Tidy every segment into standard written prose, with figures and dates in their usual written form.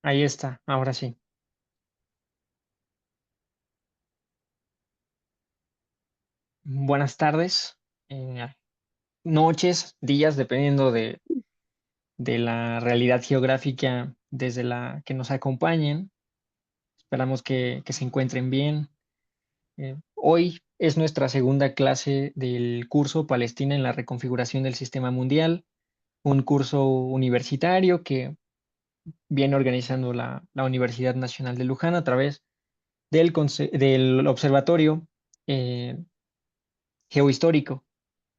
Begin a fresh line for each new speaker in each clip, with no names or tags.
Ahí está, ahora sí. Buenas tardes, eh, noches, días, dependiendo de la realidad geográfica desde la que nos acompañen. Esperamos que se encuentren bien. Hoy es nuestra segunda clase del curso Palestina en la reconfiguración del sistema mundial, un curso universitario que viene organizando la Universidad Nacional de Luján a través del Observatorio eh, Geohistórico,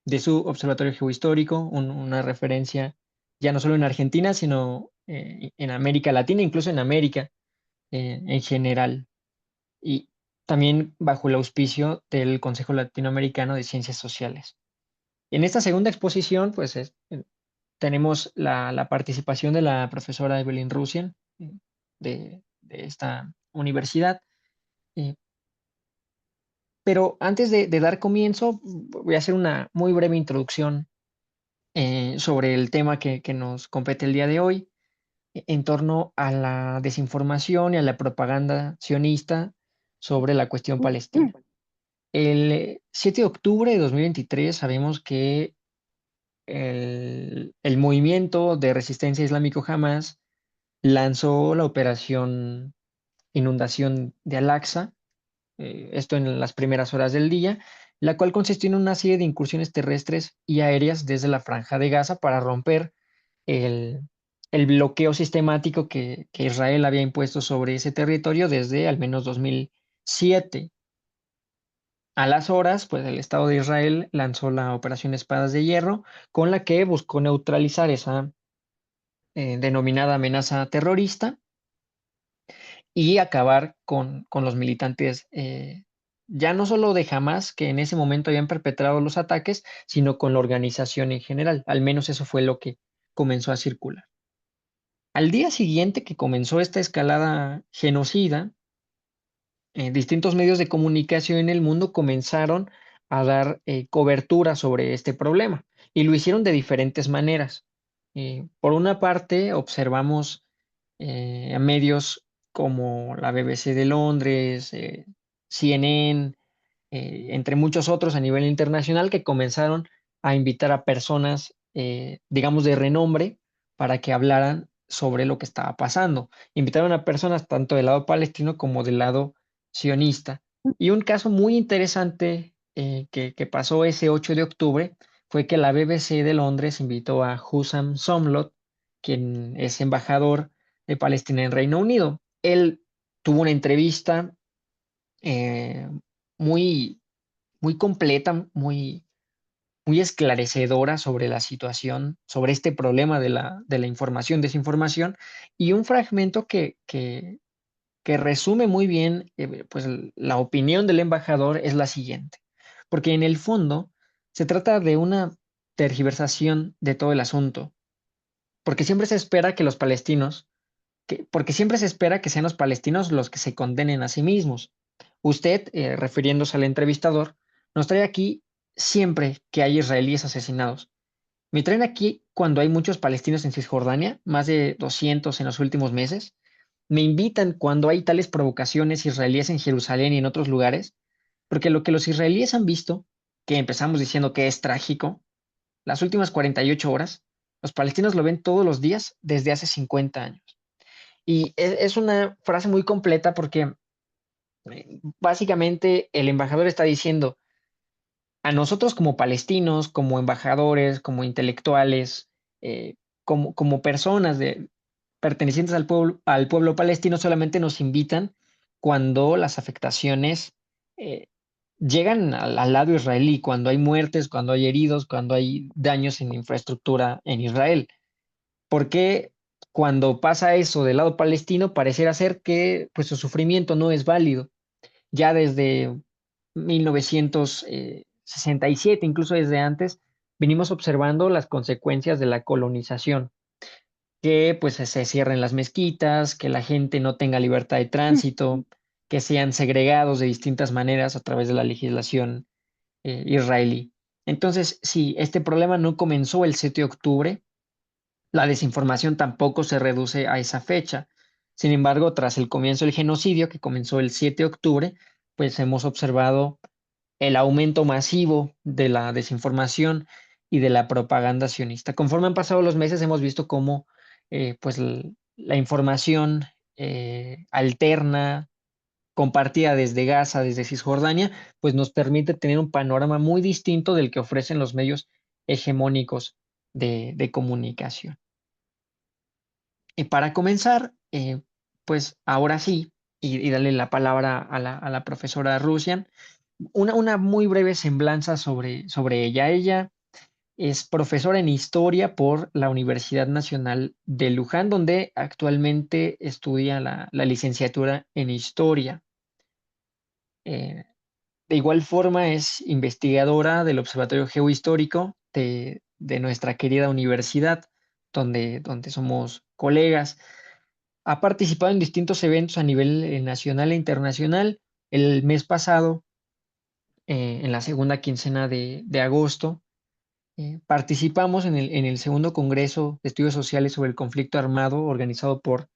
de su observatorio geohistórico, una referencia ya no solo en Argentina, sino en América Latina, incluso en América en general, y también bajo el auspicio del Consejo Latinoamericano de Ciencias Sociales. En esta segunda exposición, pues tenemos la participación de la profesora Evelyn Russien de esta universidad. eh, pero antes de dar comienzo, voy a hacer una muy breve introducción sobre el tema que nos compete el día de hoy, en torno a la desinformación y a la propaganda sionista sobre la cuestión palestina. El 7 de octubre de 2023 sabemos que el movimiento de resistencia islámico Hamas lanzó la operación Inundación de Al-Aqsa, esto en las primeras horas del día, la cual consistió en una serie de incursiones terrestres y aéreas desde la Franja de Gaza para romper el, el bloqueo sistemático que Israel había impuesto sobre ese territorio desde al menos 2007. A las horas, pues el Estado de Israel lanzó la Operación Espadas de Hierro, con la que buscó neutralizar esa denominada amenaza terrorista y acabar con los militantes, ya no solo de Hamas, que en ese momento habían perpetrado los ataques, sino con la organización en general. Al menos eso fue lo que comenzó a circular. Al día siguiente que comenzó esta escalada genocida, distintos medios de comunicación en el mundo comenzaron a dar cobertura sobre este problema y lo hicieron de diferentes maneras. Por una parte, observamos a medios como la BBC de Londres, CNN, entre muchos otros a nivel internacional, que comenzaron a invitar a personas, digamos, de renombre para que hablaran sobre lo que estaba pasando. Invitaron a personas tanto del lado palestino como del lado sionista. Y un caso muy interesante que pasó ese 8 de octubre fue que la BBC de Londres invitó a Hussam Somlot, quien es embajador de Palestina en Reino Unido. Él tuvo una entrevista eh, muy, muy completa, muy esclarecedora sobre la situación, sobre este problema de la información, desinformación, y un fragmento que resume muy bien pues, la opinión del embajador es la siguiente, porque en el fondo se trata de una tergiversación de todo el asunto, porque siempre se espera que los palestinos, porque siempre se espera que sean los palestinos los que se condenen a sí mismos. Usted, refiriéndose al entrevistador, nos trae aquí siempre que hay israelíes asesinados. Me traen aquí cuando hay muchos palestinos en Cisjordania, más de 200 en los últimos meses. Me invitan cuando hay tales provocaciones israelíes en Jerusalén y en otros lugares, porque lo que los israelíes han visto, que empezamos diciendo que es trágico, las últimas 48 horas, los palestinos lo ven todos los días desde hace 50 años. Y es una frase muy completa porque básicamente el embajador está diciendo a nosotros como palestinos, como embajadores, como intelectuales, como personas pertenecientes al pueblo palestino, solamente nos invitan cuando las afectaciones eh, llegan al lado israelí, cuando hay muertes, cuando hay heridos, cuando hay daños en infraestructura en Israel. Porque cuando pasa eso del lado palestino, pareciera ser que pues, su sufrimiento no es válido? Ya desde 1967, incluso desde antes, venimos observando las consecuencias de la colonización, que pues se cierren las mezquitas, que la gente no tenga libertad de tránsito, que sean segregados de distintas maneras a través de la legislación israelí. Entonces, sí, este problema no comenzó el 7 de octubre, la desinformación tampoco se reduce a esa fecha, Sin embargo, tras el comienzo del genocidio, que comenzó el 7 de octubre, pues hemos observado el aumento masivo de la desinformación y de la propaganda sionista. Conforme han pasado los meses, hemos visto cómo pues la información alterna, compartida desde Gaza, desde Cisjordania, pues nos permite tener un panorama muy distinto del que ofrecen los medios hegemónicos de comunicación. Y para comenzar, pues ahora sí, y darle la palabra a la profesora Rusian, una muy breve semblanza sobre ella. Ella es profesora en historia por la Universidad Nacional de Luján, donde actualmente estudia la licenciatura en historia. Eh, de igual forma, es investigadora del Observatorio Geohistórico de nuestra querida universidad, donde somos colegas. Ha participado en distintos eventos a nivel nacional e internacional. El mes pasado, en la segunda quincena de agosto, participamos en el segundo Congreso de Estudios Sociales sobre el Conflicto Armado, organizado por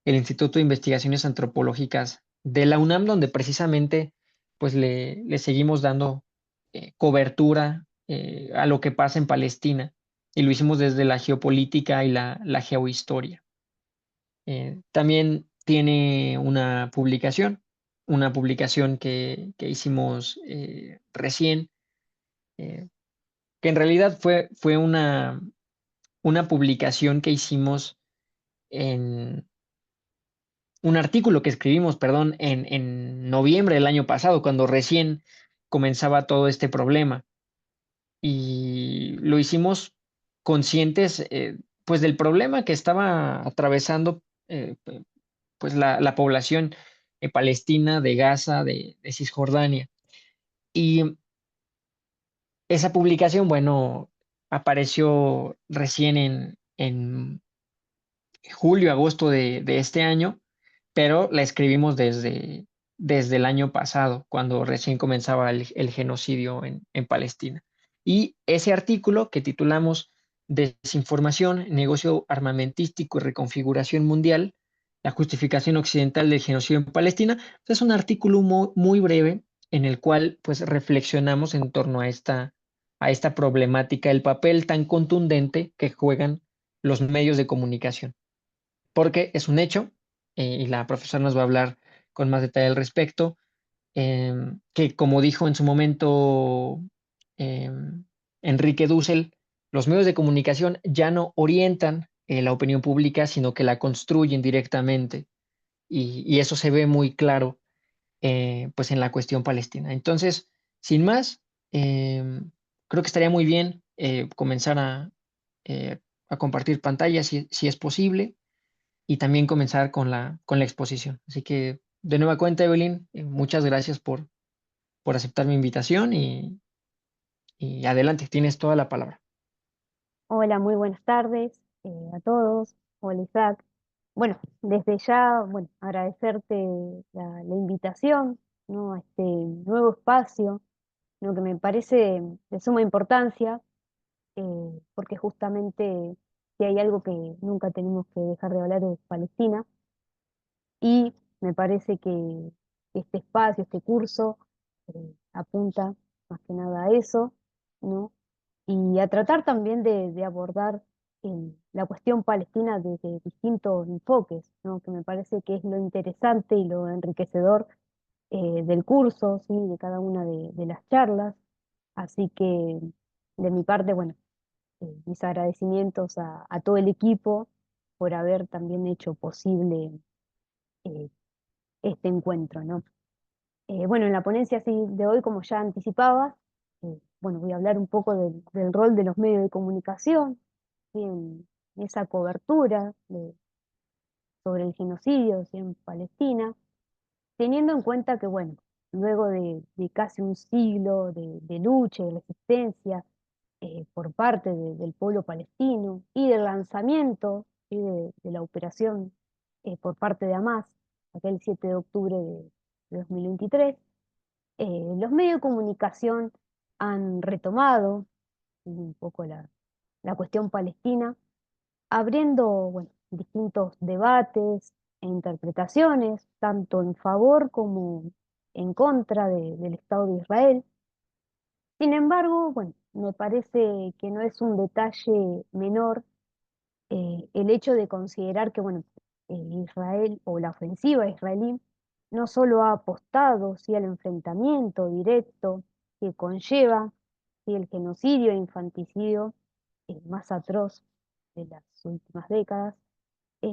el Instituto de Investigaciones Antropológicas de la UNAM, donde precisamente pues le seguimos dando cobertura a lo que pasa en Palestina, y lo hicimos desde la geopolítica y la geohistoria. También tiene una publicación que hicimos recién, eh, que en realidad fue una publicación que hicimos en un artículo que escribimos, perdón, en noviembre del año pasado, cuando recién comenzaba todo este problema. Y lo hicimos conscientes, pues, del problema que estaba atravesando, pues, la población palestina de Gaza, de Cisjordania. Y esa publicación, bueno, apareció recién en julio, agosto de este año, pero la escribimos desde el año pasado, cuando recién comenzaba el genocidio en Palestina. Y ese artículo que titulamos Desinformación, negocio armamentístico y reconfiguración mundial, la justificación occidental del genocidio en Palestina, es un artículo muy breve en el cual pues reflexionamos en torno a esta problemática, el papel tan contundente que juegan los medios de comunicación, porque es un hecho, y la profesora nos va a hablar con más detalle al respecto, que como dijo en su momento Enrique Dussel, los medios de comunicación ya no orientan la opinión pública, sino que la construyen directamente, y eso se ve muy claro pues en la cuestión palestina. Entonces, sin más, creo que estaría muy bien comenzar eh, a compartir pantalla si es posible, y también comenzar con la exposición. Así que, de nueva cuenta, Evelyn, muchas gracias por aceptar mi invitación, y adelante, tienes toda la palabra.
Hola, muy buenas tardes a todos. Hola Isaac. Bueno, desde ya, bueno, agradecerte la invitación, ¿no? A este nuevo espacio, ¿no? Que me parece de suma importancia, porque justamente si hay algo que nunca tenemos que dejar de hablar es Palestina, y me parece que este espacio, este curso, apunta más que nada a eso, ¿no? Y a tratar también de abordar la cuestión palestina desde distintos enfoques, ¿no? Que me parece que es lo interesante y lo enriquecedor del curso, ¿sí? De cada una de las charlas. Así que de mi parte, bueno, mis agradecimientos a todo el equipo por haber también hecho posible eh, este encuentro, ¿no? Bueno, en la ponencia así de hoy, como ya anticipaba, bueno, voy a hablar un poco del rol de los medios de comunicación, ¿sí? En esa cobertura sobre el genocidio, ¿sí? En Palestina, teniendo en cuenta que, bueno, luego de casi un siglo de lucha y de resistencia por parte del pueblo palestino y del lanzamiento, ¿sí? De la operación por parte de Hamas, aquel 7 de octubre de 2023, los medios de comunicación han retomado un poco la cuestión palestina, abriendo, bueno, distintos debates, interpretaciones, tanto en favor como en contra del Estado de Israel. Sin embargo, bueno, me parece que no es un detalle menor el hecho de considerar que, bueno, Israel o la ofensiva israelí no solo ha apostado sí, al enfrentamiento directo que conlleva sí, el genocidio e infanticidio más atroz de las últimas décadas,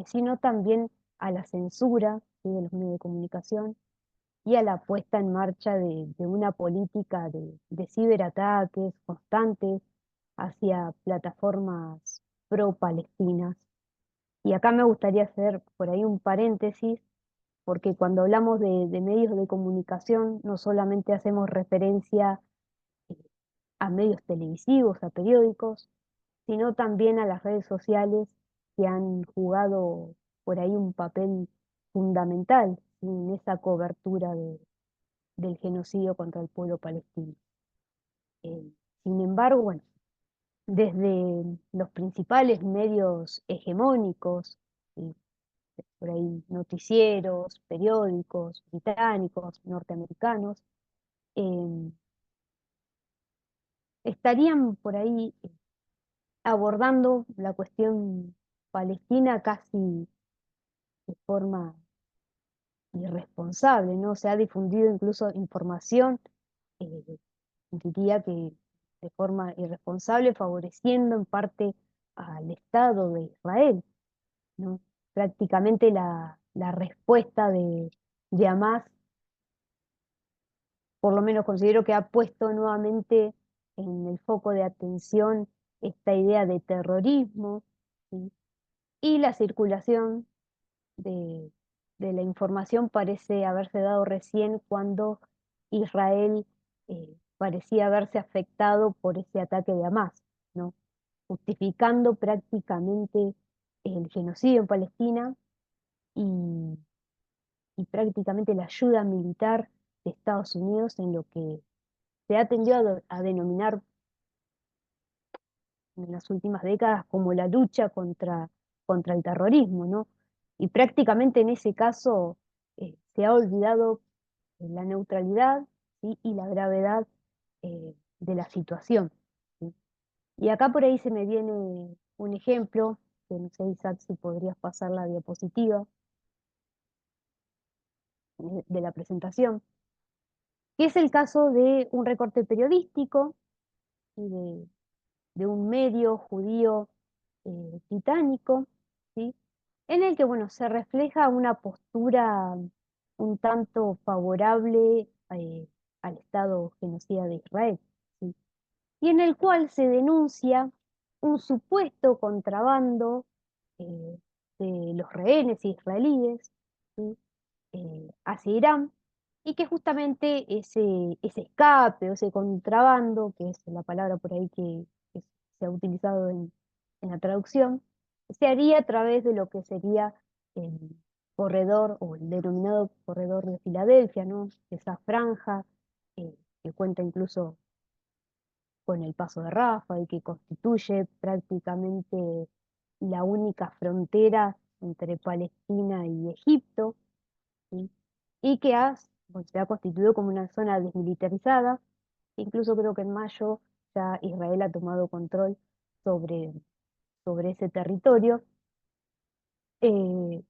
sino también a la censura sí, de los medios de comunicación y a la puesta en marcha de una política de ciberataques constantes hacia plataformas pro-palestinas. Y acá me gustaría hacer por ahí un paréntesis, porque cuando hablamos de medios de comunicación, no solamente hacemos referencia eh, a medios televisivos, a periódicos, sino también a las redes sociales que han jugado por ahí un papel fundamental en esa cobertura del genocidio contra el pueblo palestino. Eh, Sin embargo, bueno, desde los principales medios hegemónicos, y por ahí noticieros, periódicos británicos, norteamericanos, eh, estarían por ahí abordando la cuestión palestina casi de forma irresponsable, ¿no? Se ha difundido incluso información, eh, diría que de forma irresponsable, favoreciendo en parte al Estado de Israel, ¿no? Prácticamente la respuesta de Hamas, por lo menos considero que ha puesto nuevamente en el foco de atención esta idea de terrorismo, ¿sí? Y la circulación de, de la información parece haberse dado recién cuando Israel parecía haberse afectado por ese ataque de Hamas, ¿no? Justificando prácticamente el genocidio en Palestina y, y prácticamente la ayuda militar de Estados Unidos en lo que se ha tendido a denominar en las últimas décadas como la lucha contra el terrorismo, ¿no? Y prácticamente en ese caso se ha olvidado la neutralidad, ¿sí? Y la gravedad de la situación, ¿sí? Y acá por ahí se me viene un ejemplo, que no sé, Isaac, si podrías pasar la diapositiva de la presentación, que es el caso de un recorte periodístico y de un medio judío británico, ¿sí? En el que, bueno, se refleja una postura un tanto favorable al Estado genocida de Israel, ¿sí? Y en el cual se denuncia un supuesto contrabando eh, de los rehenes israelíes, ¿sí? Hacia Irán, y que justamente ese escape o ese contrabando, que es la palabra por ahí que se ha utilizado en la traducción, se haría a través de lo que sería el corredor o el denominado corredor de Filadelfia, ¿no? Esa franja que cuenta incluso con el paso de Rafa y que constituye prácticamente la única frontera entre Palestina y Egipto, ¿sí? Y que bueno, se ha constituido como una zona desmilitarizada. Incluso creo que en mayo ya Israel ha tomado control sobre, sobre ese territorio, eh,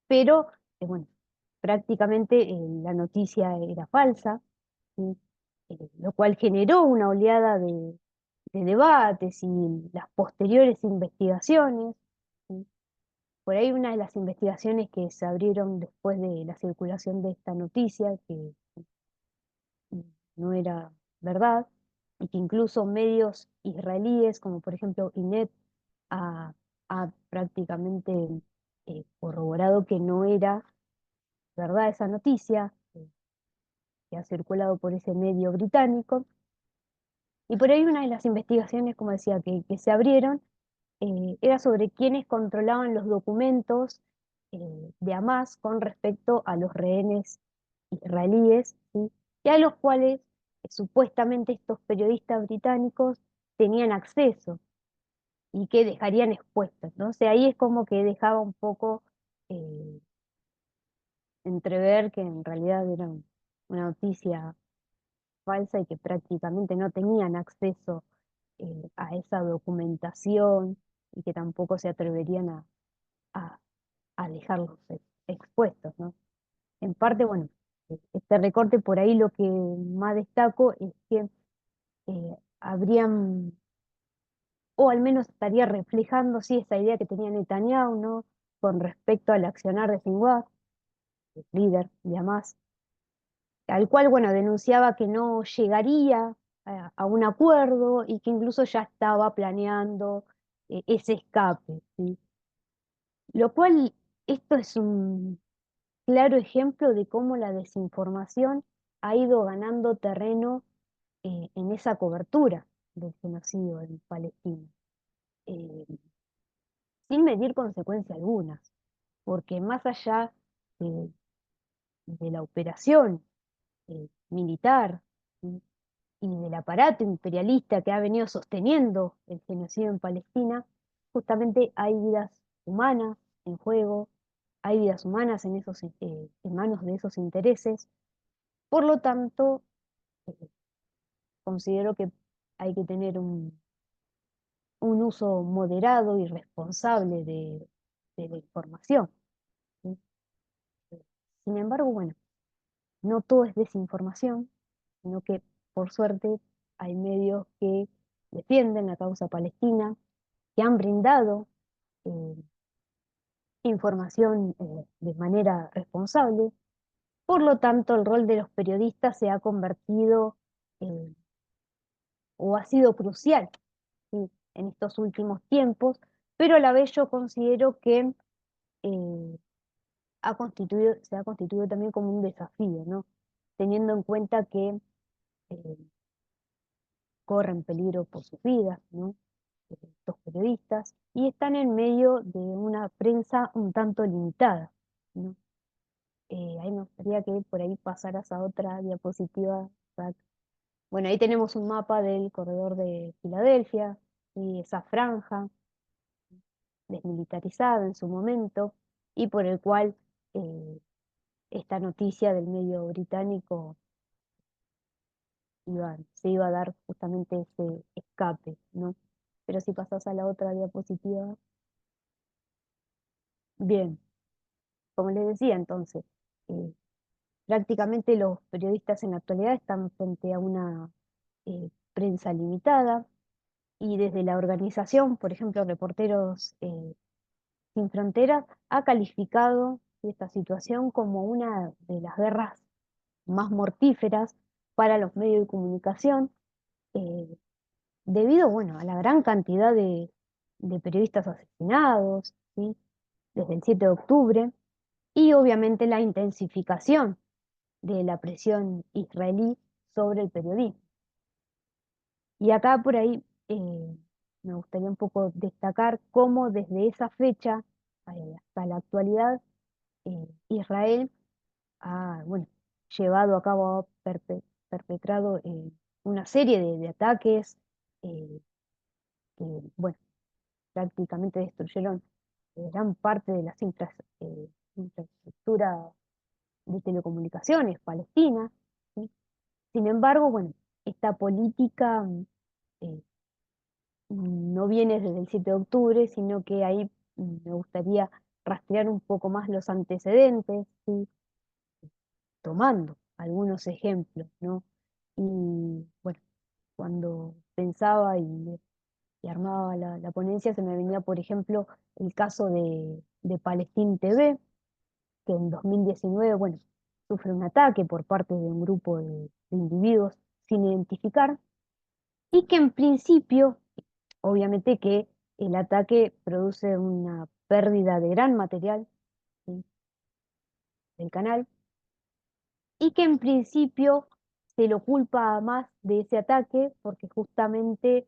pero bueno, prácticamente la noticia era falsa, ¿sí? Lo cual generó una oleada de debates y las posteriores investigaciones, ¿sí? Por ahí una de las investigaciones que se abrieron después de la circulación de esta noticia, que no era verdad, y que incluso medios israelíes, como por ejemplo Inet, ha, ha prácticamente corroborado que no era verdad esa noticia, que ha circulado por ese medio británico. Y por ahí una de las investigaciones, como decía, que se abrieron, era sobre quiénes controlaban los documentos de Hamas con respecto a los rehenes israelíes, ¿sí? Y a los cuales supuestamente estos periodistas británicos tenían acceso y que dejarían expuestos, ¿no? O sea, ahí es como que dejaba un poco eh, entrever que en realidad era una noticia falsa y que prácticamente no tenían acceso a esa documentación y que tampoco se atreverían a- a dejarlos expuestos, ¿no? En parte, bueno, este recorte por ahí lo que más destaco es que habrían, o al menos estaría reflejando, sí, esa idea que tenía Netanyahu, ¿no? Con respecto al accionar de Sinwar, el líder de Hamas, al cual, bueno, denunciaba que no llegaría a un acuerdo y que incluso ya estaba planeando ese escape, ¿sí? Lo cual, esto es un claro ejemplo de cómo la desinformación ha ido ganando terreno en esa cobertura del genocidio en Palestina, eh, sin medir consecuencia alguna, porque más allá de, de la operación militar, ¿sí? Y del aparato imperialista que ha venido sosteniendo el genocidio en Palestina, justamente hay vidas humanas en juego, hay vidas humanas en manos de esos intereses. Por lo tanto, eh, considero que hay que tener un uso moderado y responsable de la información, ¿sí? Sin embargo, bueno, no todo es desinformación, sino que por suerte hay medios que defienden la causa palestina, que han brindado eh, información de manera responsable. Por lo tanto, el rol de los periodistas se ha convertido o ha sido crucial, ¿sí? En estos últimos tiempos, pero a la vez yo considero que eh, se ha constituido también como un desafío, ¿no? Teniendo en cuenta que eh, corren peligro por sus vidas, ¿no? Estos periodistas, y están en medio de una prensa un tanto limitada, ¿no? Ahí me gustaría que por ahí pasaras a otra diapositiva, Zach. Bueno, ahí tenemos un mapa del corredor de Filadelfia y esa franja desmilitarizada en su momento y por el cual eh, esta noticia del medio británico se iba a dar justamente ese escape, ¿no? Pero si pasas a la otra diapositiva, bien, como les decía entonces, eh, prácticamente los periodistas en la actualidad están frente a una prensa limitada y desde la organización, por ejemplo, Reporteros Sin Fronteras, ha calificado esta situación como una de las guerras más mortíferas para los medios de comunicación, eh, debido, bueno, a la gran cantidad de periodistas asesinados, ¿sí? Desde el 7 de octubre, y obviamente la intensificación de la presión israelí sobre el periodismo. Y acá por ahí me gustaría un poco destacar cómo desde esa fecha hasta la actualidad Israel ha, bueno, llevado a cabo, ha perpetrado una serie de ataques eh, que, bueno, prácticamente destruyeron gran parte de las infraestructuras de telecomunicaciones palestinas, ¿sí? Sin embargo, bueno, esta política eh, no viene desde el 7 de octubre, sino que ahí me gustaría rastrear un poco más los antecedentes, ¿sí? Tomando algunos ejemplos, ¿no? Y bueno, cuando pensaba y armaba la ponencia, se me venía, por ejemplo, el caso de Palestín TV, que en 2019, bueno, sufre un ataque por parte de un grupo de individuos sin identificar y que en principio, obviamente que el ataque produce una pérdida de gran material, ¿sí? Del canal y que en principio se lo culpa más de ese ataque porque justamente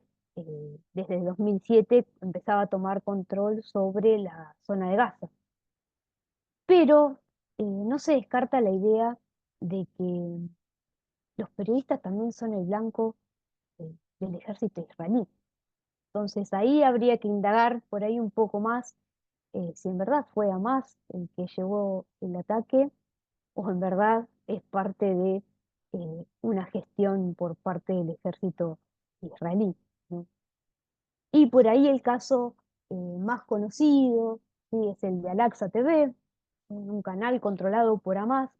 desde el 2007 empezaba a tomar control sobre la zona de Gaza. Pero no se descarta la idea de que los periodistas también son el blanco del ejército israelí. Entonces ahí habría que indagar por ahí un poco más si en verdad fue Hamas el que llevó el ataque o en verdad es parte de una gestión por parte del ejército israelí, ¿no? Y por ahí el caso más conocido, ¿sí? Es el de Al-Aqsa TV, un canal controlado por Hamas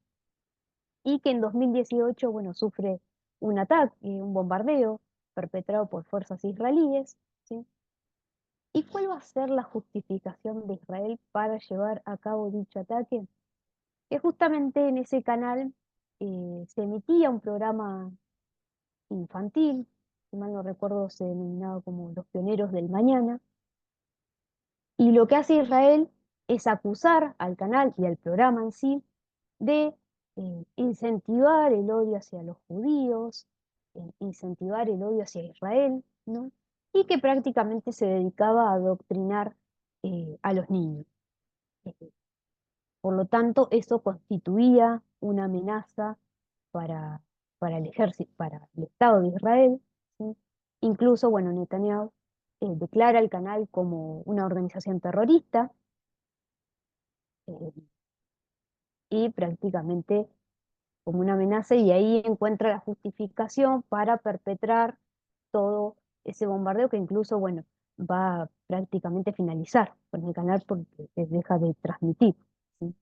y que en 2018, bueno, sufre un ataque, un bombardeo perpetrado por fuerzas israelíes, ¿sí? ¿Y cuál va a ser la justificación de Israel para llevar a cabo dicho ataque? Que justamente en ese canal se emitía un programa infantil, si mal no recuerdo se denominaba como Los Pioneros del Mañana, y lo que hace Israel es acusar al canal y al programa en sí de incentivar el odio hacia los judíos, incentivar el odio hacia Israel, ¿no? Y que prácticamente se dedicaba a adoctrinar a los niños. Eh, por lo tanto, eso constituía una amenaza para, para el ejército, para el Estado de Israel, ¿sí? Incluso, bueno, Netanyahu declara el canal como una organización terrorista eh, y prácticamente como una amenaza y ahí encuentra la justificación para perpetrar todo ese bombardeo que incluso, bueno, va a prácticamente finalizar con el canal porque se deja de transmitir, ¿sí?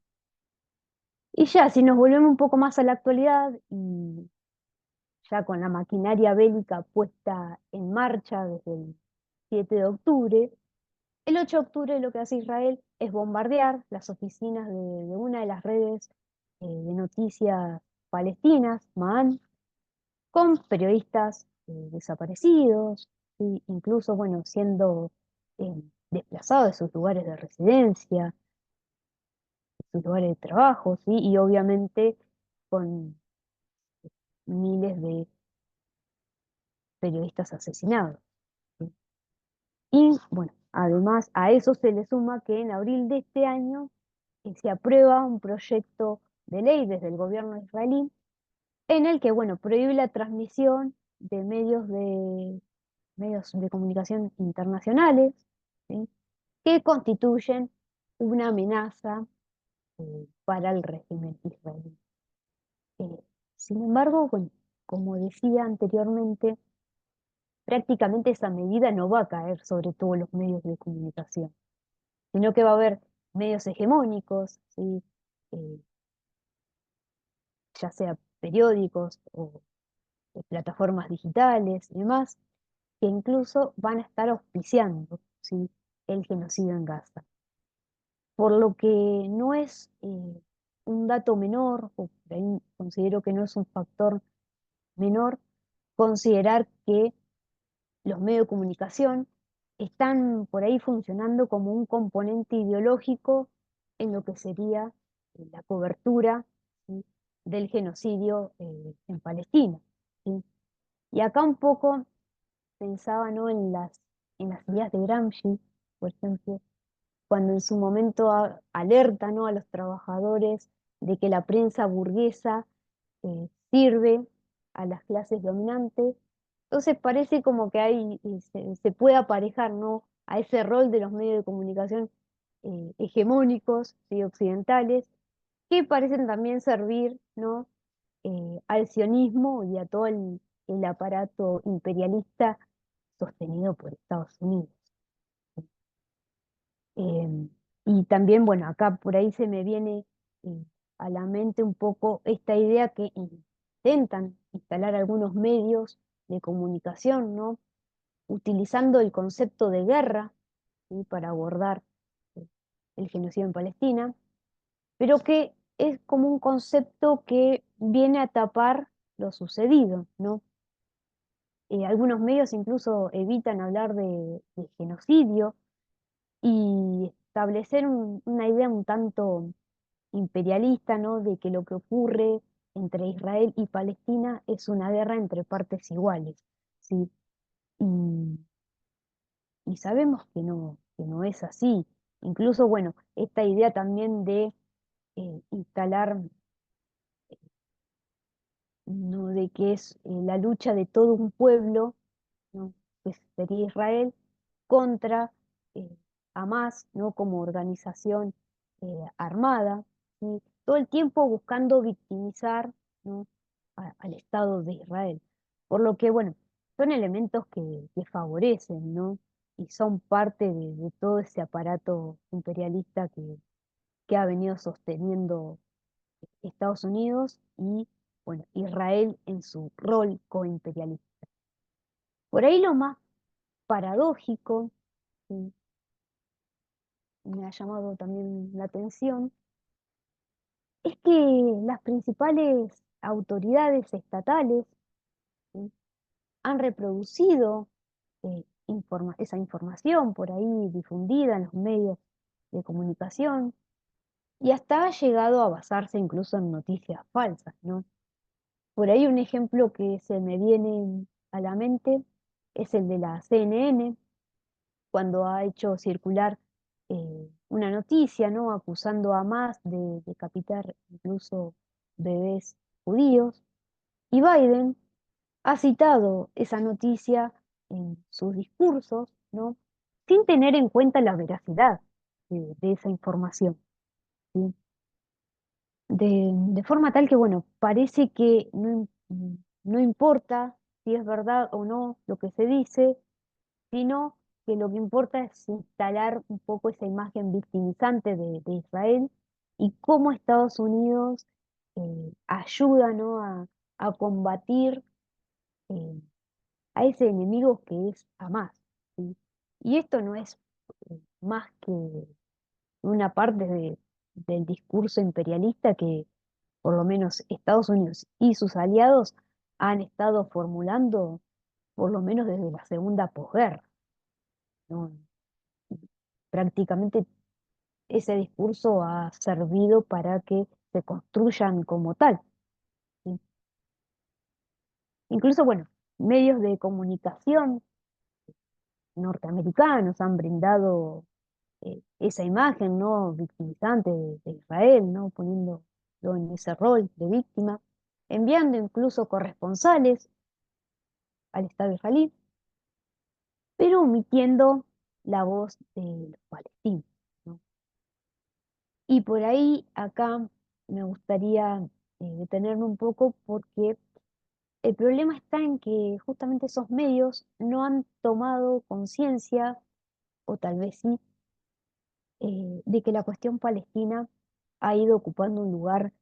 Y ya, si nos volvemos un poco más a la actualidad y ya con la maquinaria bélica puesta en marcha desde el 7 de octubre, el 8 de octubre lo que hace Israel es bombardear las oficinas de una de las redes de noticias palestinas, Ma'an, con periodistas desaparecidos, ¿sí? Incluso, bueno, siendo desplazados de sus lugares de residencia, de sus lugares de trabajo, ¿sí? Y obviamente con miles de periodistas asesinados, ¿sí? Y bueno, además a eso se le suma que en abril de este año se aprueba un proyecto de ley desde el gobierno israelí en el que, bueno, prohíbe la transmisión de medios de comunicación internacionales, ¿sí? Que constituyen una amenaza para el régimen israelí. Eh, Sin embargo, bueno, como decía anteriormente, prácticamente esa medida no va a caer sobre todos los medios de comunicación, sino que va a haber medios hegemónicos, ¿sí? Eh, ya sea periódicos o plataformas digitales y demás, que incluso van a estar auspiciando, ¿sí? El genocidio en Gaza. Por lo que no es un dato menor, o por ahí considero que no es un factor menor, considerar que los medios de comunicación están por ahí funcionando como un componente ideológico en lo que sería la cobertura, ¿sí? Del genocidio en Palestina, ¿sí? Y acá un poco pensaba, ¿no? En las ideas de Gramsci, por ejemplo, cuando en su momento alerta, ¿no? A los trabajadores de que la prensa burguesa sirve a las clases dominantes. Entonces parece como que hay, se puede aparejar, ¿no? A ese rol de los medios de comunicación hegemónicos y occidentales, que parecen también servir, ¿no? Al sionismo y a todo el aparato imperialista sostenido por Estados Unidos. Em, y también, bueno, acá por ahí se me viene eh, a la mente un poco esta idea que intentan instalar algunos medios de comunicación, ¿no? Utilizando el concepto de guerra, ¿sí? Para abordar eh, el genocidio en Palestina, pero que es como un concepto que viene a tapar lo sucedido, ¿no? Algunos medios incluso evitan hablar de genocidio y establecer una idea un tanto imperialista, ¿no? De que lo que ocurre entre Israel y Palestina es una guerra entre partes iguales, ¿sí? Y, y sabemos que no es así. Incluso, bueno, esta idea también de instalar, ¿no? De que es la lucha de todo un pueblo, ¿no? Que sería Israel, contra eh, Hamas, ¿no? Como organización armada, ¿sí? Todo el tiempo buscando victimizar, ¿no? Al Estado de Israel. Por lo que, bueno, son elementos que favorecen, ¿no? Y son parte de todo ese aparato imperialista que ha venido sosteniendo Estados Unidos y, bueno, Israel en su rol coimperialista. Por ahí lo más paradójico, ¿sí? Me ha llamado también la atención, es que las principales autoridades estatales, ¿sí? Han reproducido esa información por ahí difundida en los medios de comunicación y hasta ha llegado a basarse incluso en noticias falsas, ¿no? Por ahí un ejemplo que se me viene a la mente es el de la CNN, cuando ha hecho circular una noticia, ¿no? Acusando a Hamas de decapitar incluso bebés judíos. Y Biden ha citado esa noticia en sus discursos, ¿no? Sin tener en cuenta la veracidad de esa información, ¿sí? De forma tal que, bueno, parece que no importa si es verdad o no lo que se dice, sino que lo que importa es instalar un poco esa imagen victimizante de Israel y cómo Estados Unidos ayuda, ¿no? a combatir eh, a ese enemigo que es Hamas, ¿sí? Y esto no es más que una parte del discurso imperialista que por lo menos Estados Unidos y sus aliados han estado formulando por lo menos desde la segunda posguerra, ¿no? Prácticamente ese discurso ha servido para que se construyan como tal, ¿sí? Incluso, bueno, medios de comunicación norteamericanos han brindado esa imagen, ¿no? Victimizante de Israel, ¿no? Poniéndolo en ese rol de víctima, enviando incluso corresponsales al Estado israelí, pero omitiendo la voz de los palestinos, ¿no? Y por ahí acá me gustaría detenerme un poco porque el problema está en que justamente esos medios no han tomado conciencia, o tal vez sí, de que la cuestión palestina ha ido ocupando un lugar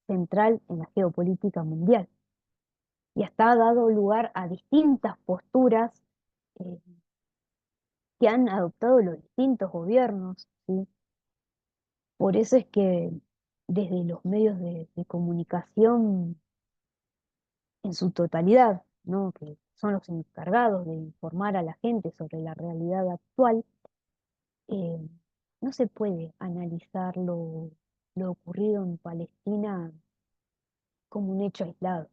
central en la geopolítica mundial y hasta ha dado lugar a distintas posturas eh, que han adoptado los distintos gobiernos, ¿sí? Por eso es que desde los medios de comunicación en su totalidad, ¿no? Que son los encargados de informar a la gente sobre la realidad actual, eh, no se puede analizar lo ocurrido en Palestina como un hecho aislado,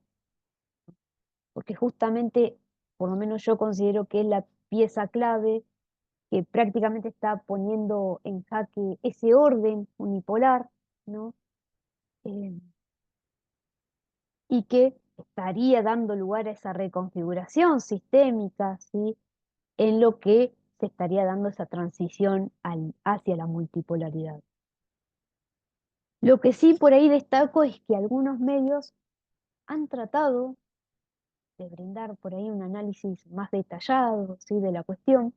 porque justamente, por lo menos yo considero que es la pieza clave que prácticamente está poniendo en jaque ese orden unipolar, ¿no? Eh, y que estaría dando lugar a esa reconfiguración sistémica, ¿sí? En lo que se estaría dando esa transición hacia la multipolaridad. Lo que sí por ahí destaco es que algunos medios han tratado de brindar por ahí un análisis más detallado, ¿sí? De la cuestión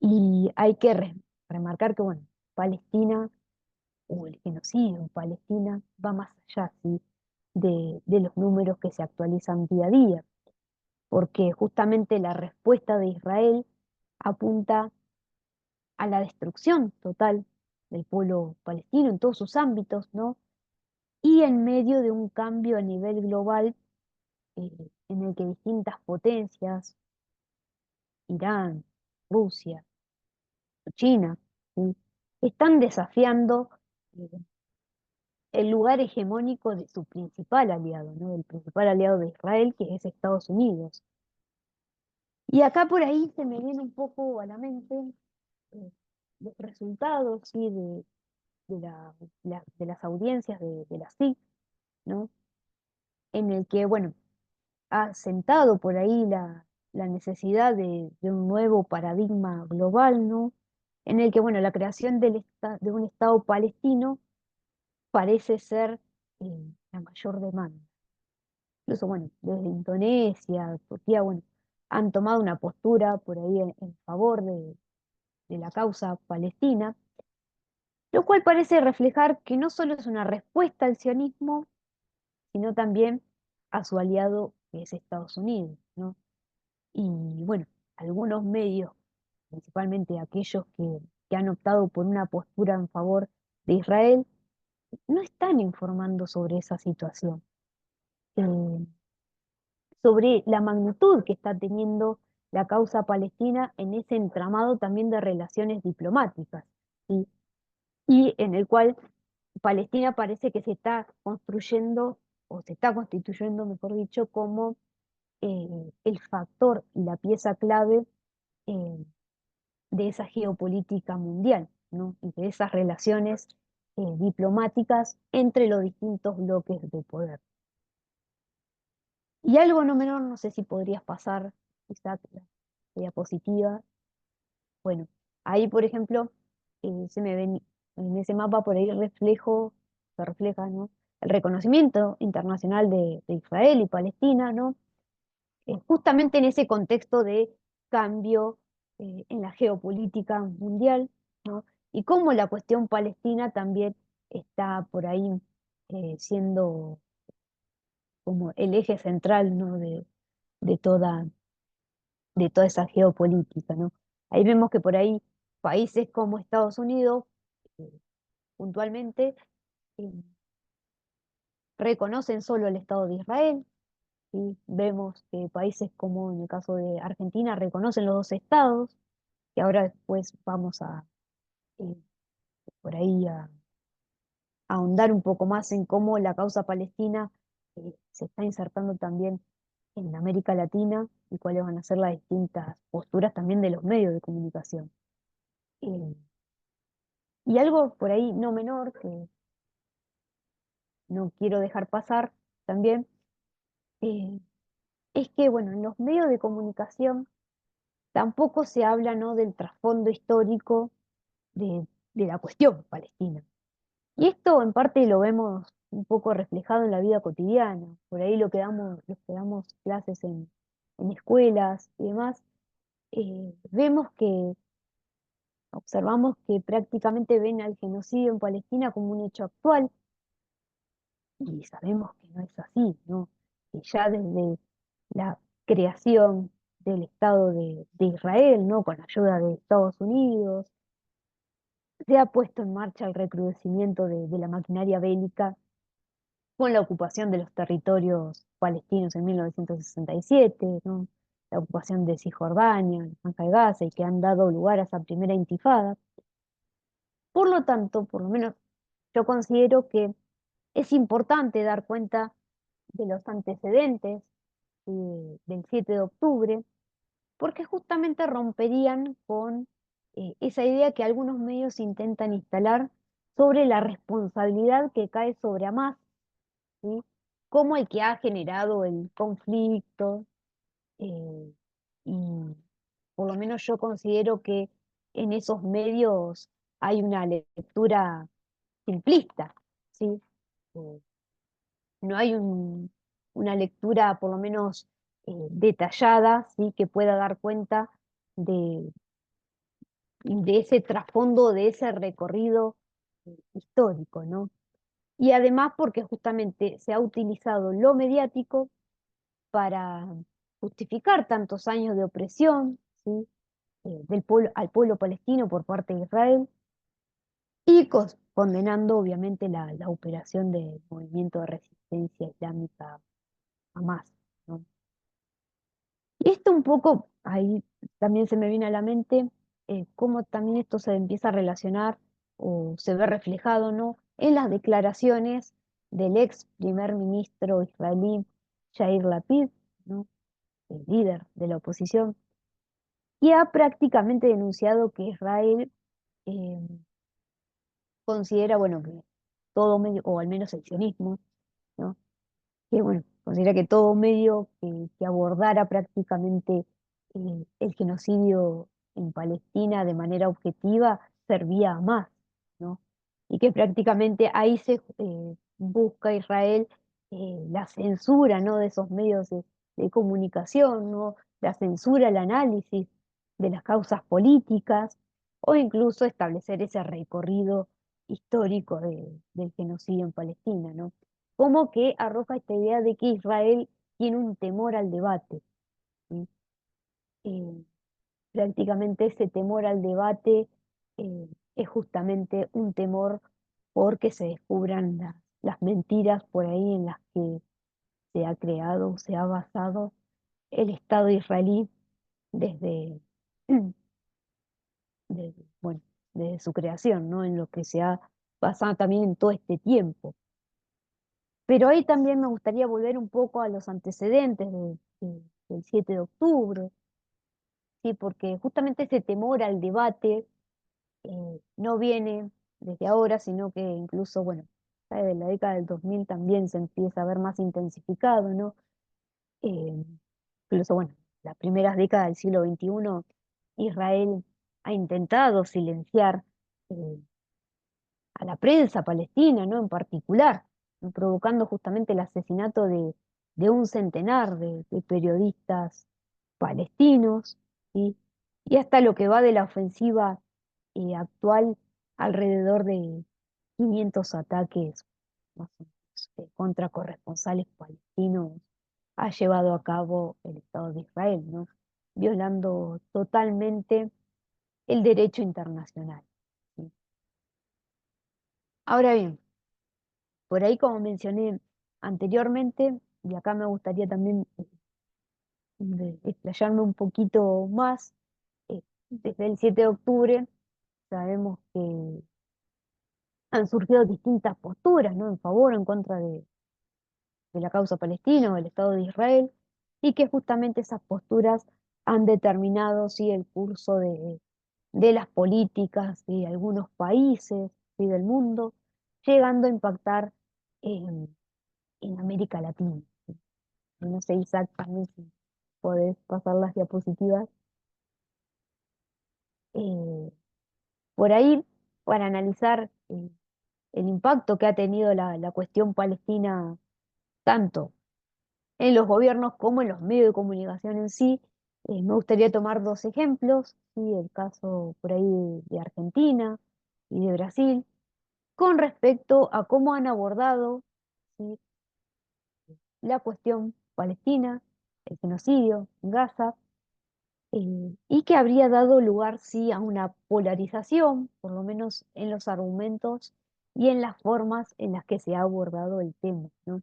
y hay que remarcar que, bueno, Palestina o el genocidio en Palestina va más allá, ¿sí? De los números que se actualizan día a día, porque justamente la respuesta de Israel apunta a la destrucción total del pueblo palestino en todos sus ámbitos, ¿no? Y en medio de un cambio a nivel global en el que distintas potencias, Irán, Rusia, China, ¿sí? Están desafiando eh, el lugar hegemónico de su principal aliado, ¿no? El principal aliado de Israel, que es Estados Unidos. Y acá por ahí se me viene un poco a la mente eh, los resultados, ¿sí? De las audiencias de la SIC, ¿no? En el que, bueno, ha sentado por ahí la necesidad de un nuevo paradigma global, ¿no? en el que, bueno, la creación de un Estado palestino parece ser la mayor demanda. Incluso, bueno, desde Indonesia, Turquía, bueno, han tomado una postura por ahí en favor de la causa palestina, lo cual parece reflejar que no solo es una respuesta al sionismo, sino también a su aliado que es Estados Unidos, ¿no? Y bueno, algunos medios, principalmente aquellos que han optado por una postura en favor de Israel, no están informando sobre esa situación, eh, sobre la magnitud que está teniendo la causa palestina en ese entramado también de relaciones diplomáticas, ¿sí? Y en el cual Palestina parece que se está construyendo, o se está constituyendo, mejor dicho, como el factor y la pieza clave eh, de esa geopolítica mundial, ¿no? Y de esas relaciones diplomáticas entre los distintos bloques de poder. Y algo no menor, no sé si podrías pasar, Isaac, la diapositiva. Bueno, ahí, por ejemplo, se me ven en ese mapa por ahí se refleja, ¿no? El reconocimiento internacional de Israel y Palestina, ¿no? Justamente en ese contexto de cambio en la geopolítica mundial, ¿no? Y cómo la cuestión palestina también está por ahí siendo como el eje central, ¿no? de toda, de toda esa geopolítica, ¿no? Ahí vemos que por ahí países como Estados Unidos, eh, puntualmente, eh, reconocen solo el Estado de Israel, ¿sí? Vemos que países como en el caso de Argentina reconocen los dos estados, que ahora después vamos eh, por ahí a ahondar un poco más en cómo la causa palestina se está insertando también en América Latina y cuáles van a ser las distintas posturas también de los medios de comunicación. Eh, y algo por ahí no menor que no quiero dejar pasar también, eh, es que, bueno, en los medios de comunicación tampoco se habla, ¿no? del trasfondo histórico de la cuestión palestina. Y esto en parte lo vemos un poco reflejado en la vida cotidiana. Por ahí los que damos clases en escuelas y demás, observamos que prácticamente ven al genocidio en Palestina como un hecho actual y sabemos que no es así, ¿no? Que ya desde la creación del Estado de Israel, ¿no? Con la ayuda de Estados Unidos, se ha puesto en marcha el recrudecimiento de la maquinaria bélica con la ocupación de los territorios palestinos en 1967, ¿no? La ocupación de Cisjordania, la Franja de Gaza, y que han dado lugar a esa primera intifada. Por lo tanto, por lo menos yo considero que es importante dar cuenta de los antecedentes del 7 de octubre, porque justamente romperían con esa idea que algunos medios intentan instalar sobre la responsabilidad que cae sobre Hamas, ¿sí? Como el que ha generado el conflicto, eh, y por lo menos yo considero que en esos medios hay una lectura simplista, ¿sí? Eh, no hay una lectura por lo menos detallada, ¿sí? Que pueda dar cuenta de, de ese trasfondo, de ese recorrido histórico, ¿no? Y además porque justamente se ha utilizado lo mediático para justificar tantos años de opresión, ¿sí? Al pueblo palestino por parte de Israel y condenando obviamente la operación del movimiento de resistencia islámica Hamas, ¿no? Y esto un poco, ahí también se me viene a la mente cómo también esto se empieza a relacionar o se ve reflejado, ¿no? En las declaraciones del ex primer ministro israelí Yair Lapid, ¿no? El líder de la oposición, y ha prácticamente denunciado que Israel eh, considera, bueno, que todo medio, o al menos el sionismo, ¿no? Que bueno, considera que todo medio que abordara prácticamente el genocidio en Palestina de manera objetiva servía a más, ¿no? Y que prácticamente ahí se busca Israel la censura, ¿no? De esos medios de comunicación, ¿no? La censura, el análisis de las causas políticas o incluso establecer ese recorrido histórico del genocidio en Palestina, ¿no? Como que arroja esta idea de que Israel tiene un temor al debate, ¿sí? Eh, Prácticamente ese temor al debate es justamente un temor porque se descubran las mentiras por ahí en las que se ha creado, se ha basado el Estado israelí desde, bueno, desde su creación, ¿no? En lo que se ha basado también en todo este tiempo. Pero ahí también me gustaría volver un poco a los antecedentes del 7 de octubre, ¿sí? Porque justamente ese temor al debate no viene desde ahora, sino que incluso, bueno, ya desde la década del 2000 también se empieza a ver más intensificado, ¿no? Eh, Incluso, bueno, las primeras décadas del siglo XXI, Israel ha intentado silenciar eh, a la prensa palestina, ¿no? En particular, ¿no? Provocando justamente el asesinato de un centenar de periodistas palestinos, ¿sí? Y hasta lo que va de la ofensiva actual, alrededor de 500 ataques más o menos, contra corresponsales palestinos ha llevado a cabo el Estado de Israel, ¿no? Violando totalmente el derecho internacional, ¿sí? Ahora bien, por ahí, como mencioné anteriormente, y acá me gustaría también explayarme un poquito más, desde el 7 de octubre sabemos que han surgido distintas posturas, ¿no? En favor o en contra de la causa palestina o del Estado de Israel, y que justamente esas posturas han determinado, sí, el curso de las políticas de algunos países, sí, del mundo, llegando a impactar en América Latina. No sé, Isaac, también si podés pasar las diapositivas. eh, por ahí, para analizar el impacto que ha tenido la cuestión palestina, tanto en los gobiernos como en los medios de comunicación en sí, me gustaría tomar dos ejemplos, ¿sí? El caso por ahí de Argentina y de Brasil, con respecto a cómo han abordado, ¿sí? La cuestión palestina, el genocidio en Gaza, y que habría dado lugar, sí, a una polarización, por lo menos en los argumentos y en las formas en las que se ha abordado el tema, ¿no?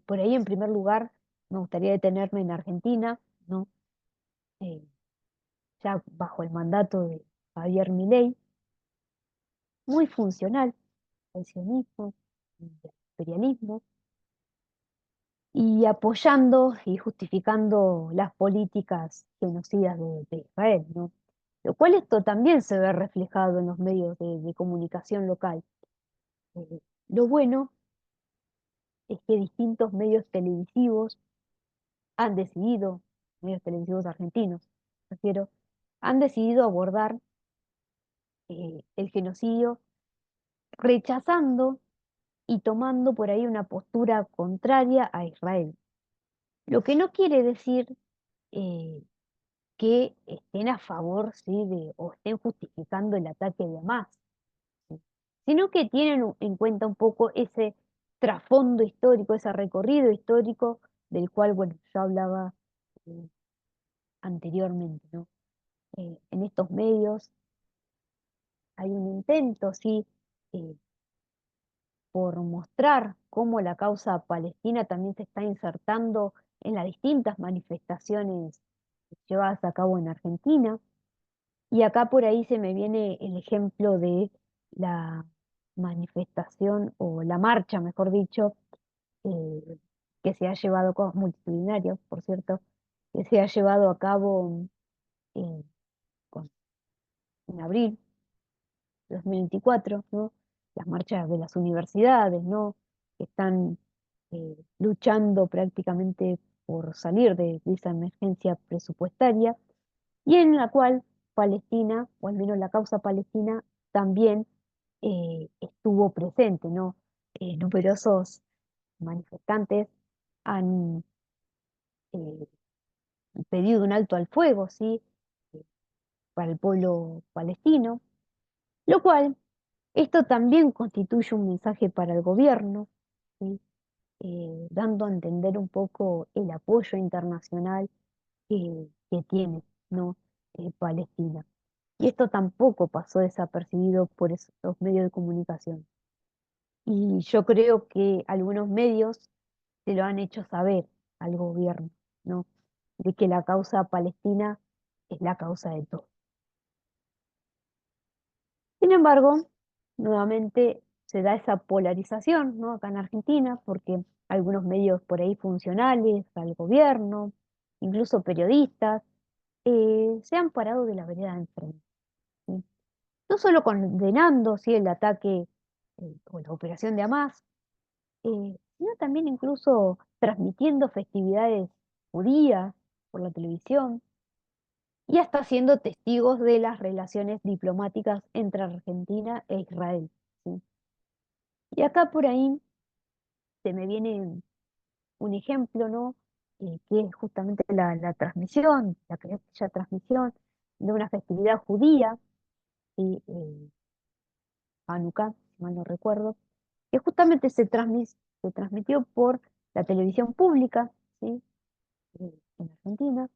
Por ahí, en primer lugar, me gustaría detenerme en Argentina, ¿no? Eh, ya bajo el mandato de Javier Milei, muy funcional al sionismo, al imperialismo, y apoyando y justificando las políticas genocidas de Israel, ¿no? Lo cual esto también se ve reflejado en los medios de comunicación local. Lo bueno es que distintos medios televisivos han decidido, medios televisivos argentinos, refiero, han decidido abordar el genocidio rechazando y tomando por ahí una postura contraria a Israel. Lo que no quiere decir eh, que estén a favor, ¿sí? O estén justificando el ataque de Hamas, ¿sí? Sino que tienen en cuenta un poco ese trasfondo histórico, ese recorrido histórico del cual, bueno, yo hablaba eh, anteriormente, ¿no? En estos medios hay un intento, sí, eh, por mostrar cómo la causa palestina también se está insertando en las distintas manifestaciones llevadas a cabo en Argentina. Y acá por ahí se me viene el ejemplo de la manifestación o la marcha, mejor dicho, eh, que se ha llevado multitudinario, por cierto, que se ha llevado a cabo eh, con- en abril de 2024, ¿no? Las marchas de las universidades, ¿no? Que están luchando prácticamente por salir de esa emergencia presupuestaria. y en la cual Palestina, o al menos la causa palestina, también estuvo presente, ¿no? Numerosos manifestantes han eh, pedido un alto al fuego, ¿sí? Eh, para el pueblo palestino, lo cual esto también constituye un mensaje para el gobierno, ¿sí? Dando a entender un poco el apoyo internacional que tiene, ¿no? Palestina. Y esto tampoco pasó desapercibido por esos medios de comunicación. Y yo creo que algunos medios se lo han hecho saber al gobierno, ¿no? De que la causa palestina es la causa de todos. Sin embargo, nuevamente se da esa polarización, ¿no? Acá en Argentina, porque algunos medios por ahí funcionales al gobierno, incluso periodistas, se han parado de la vereda de enfrente, ¿sí? No solo condenando, ¿sí? El ataque o la operación de Hamas, sino también incluso transmitiendo festividades judías por la televisión y hasta siendo testigos de las relaciones diplomáticas entre Argentina e Israel, ¿sí? Y acá por ahí se me viene un ejemplo, ¿no? Que es justamente la transmisión, aquella transmisión de una festividad judía, ¿sí? Hanukkah, si mal no recuerdo, que justamente se transmitió por la televisión pública, ¿sí? En Argentina,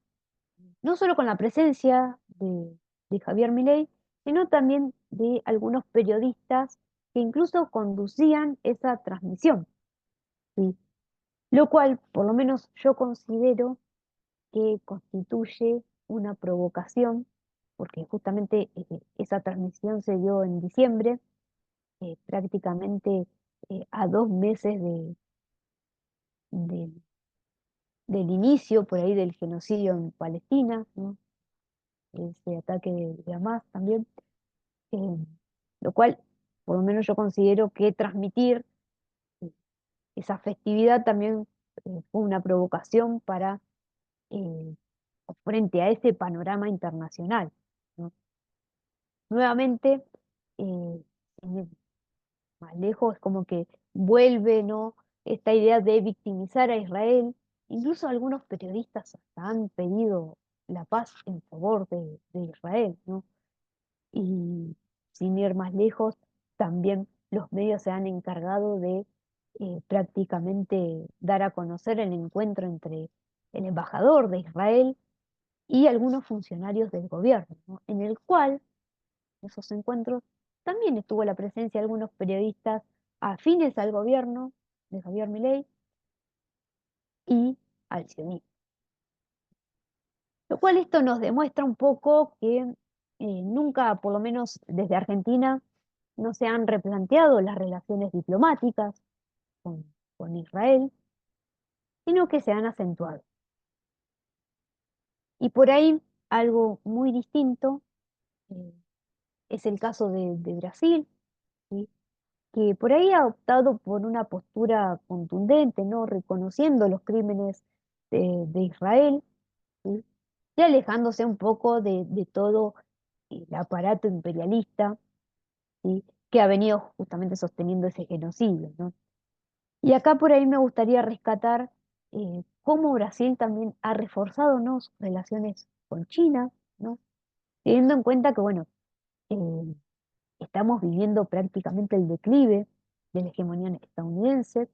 no solo con la presencia de Javier Milei, sino también de algunos periodistas que incluso conducían esa transmisión, ¿sí? Lo cual, por lo menos yo considero que constituye una provocación, porque justamente esa transmisión se dio en diciembre, prácticamente a 2 meses de- del inicio por ahí del genocidio en Palestina, ¿no? Ese ataque de Hamas también, eh, lo cual por lo menos yo considero que transmitir eh, esa festividad también fue una provocación para eh, frente a ese panorama internacional, ¿no? Nuevamente, sin ir más lejos, como que vuelve, ¿no? Esta idea de victimizar a Israel. Incluso algunos periodistas hasta han pedido la paz en favor de Israel, ¿no? Y sin ir más lejos, también los medios se han encargado de prácticamente dar a conocer el encuentro entre el embajador de Israel y algunos funcionarios del gobierno, ¿no? En el cual, en esos encuentros, también estuvo la presencia de algunos periodistas afines al gobierno de Javier Milei y al sionismo. Lo cual esto nos demuestra un poco que nunca, por lo menos desde Argentina, no se han replanteado las relaciones diplomáticas con, con Israel, sino que se han acentuado. Y por ahí algo muy distinto eh, es el caso de Brasil, ¿sí? Que por ahí ha optado por una postura contundente, ¿no? Reconociendo los crímenes de Israel, ¿sí? Y alejándose un poco de todo el aparato imperialista, ¿sí? Que ha venido justamente sosteniendo ese genocidio, ¿no? Y acá por ahí me gustaría rescatar cómo Brasil también ha reforzado, ¿no? Sus relaciones con China, ¿no? Teniendo en cuenta que, bueno, eh, estamos viviendo prácticamente el declive de la hegemonía estadounidense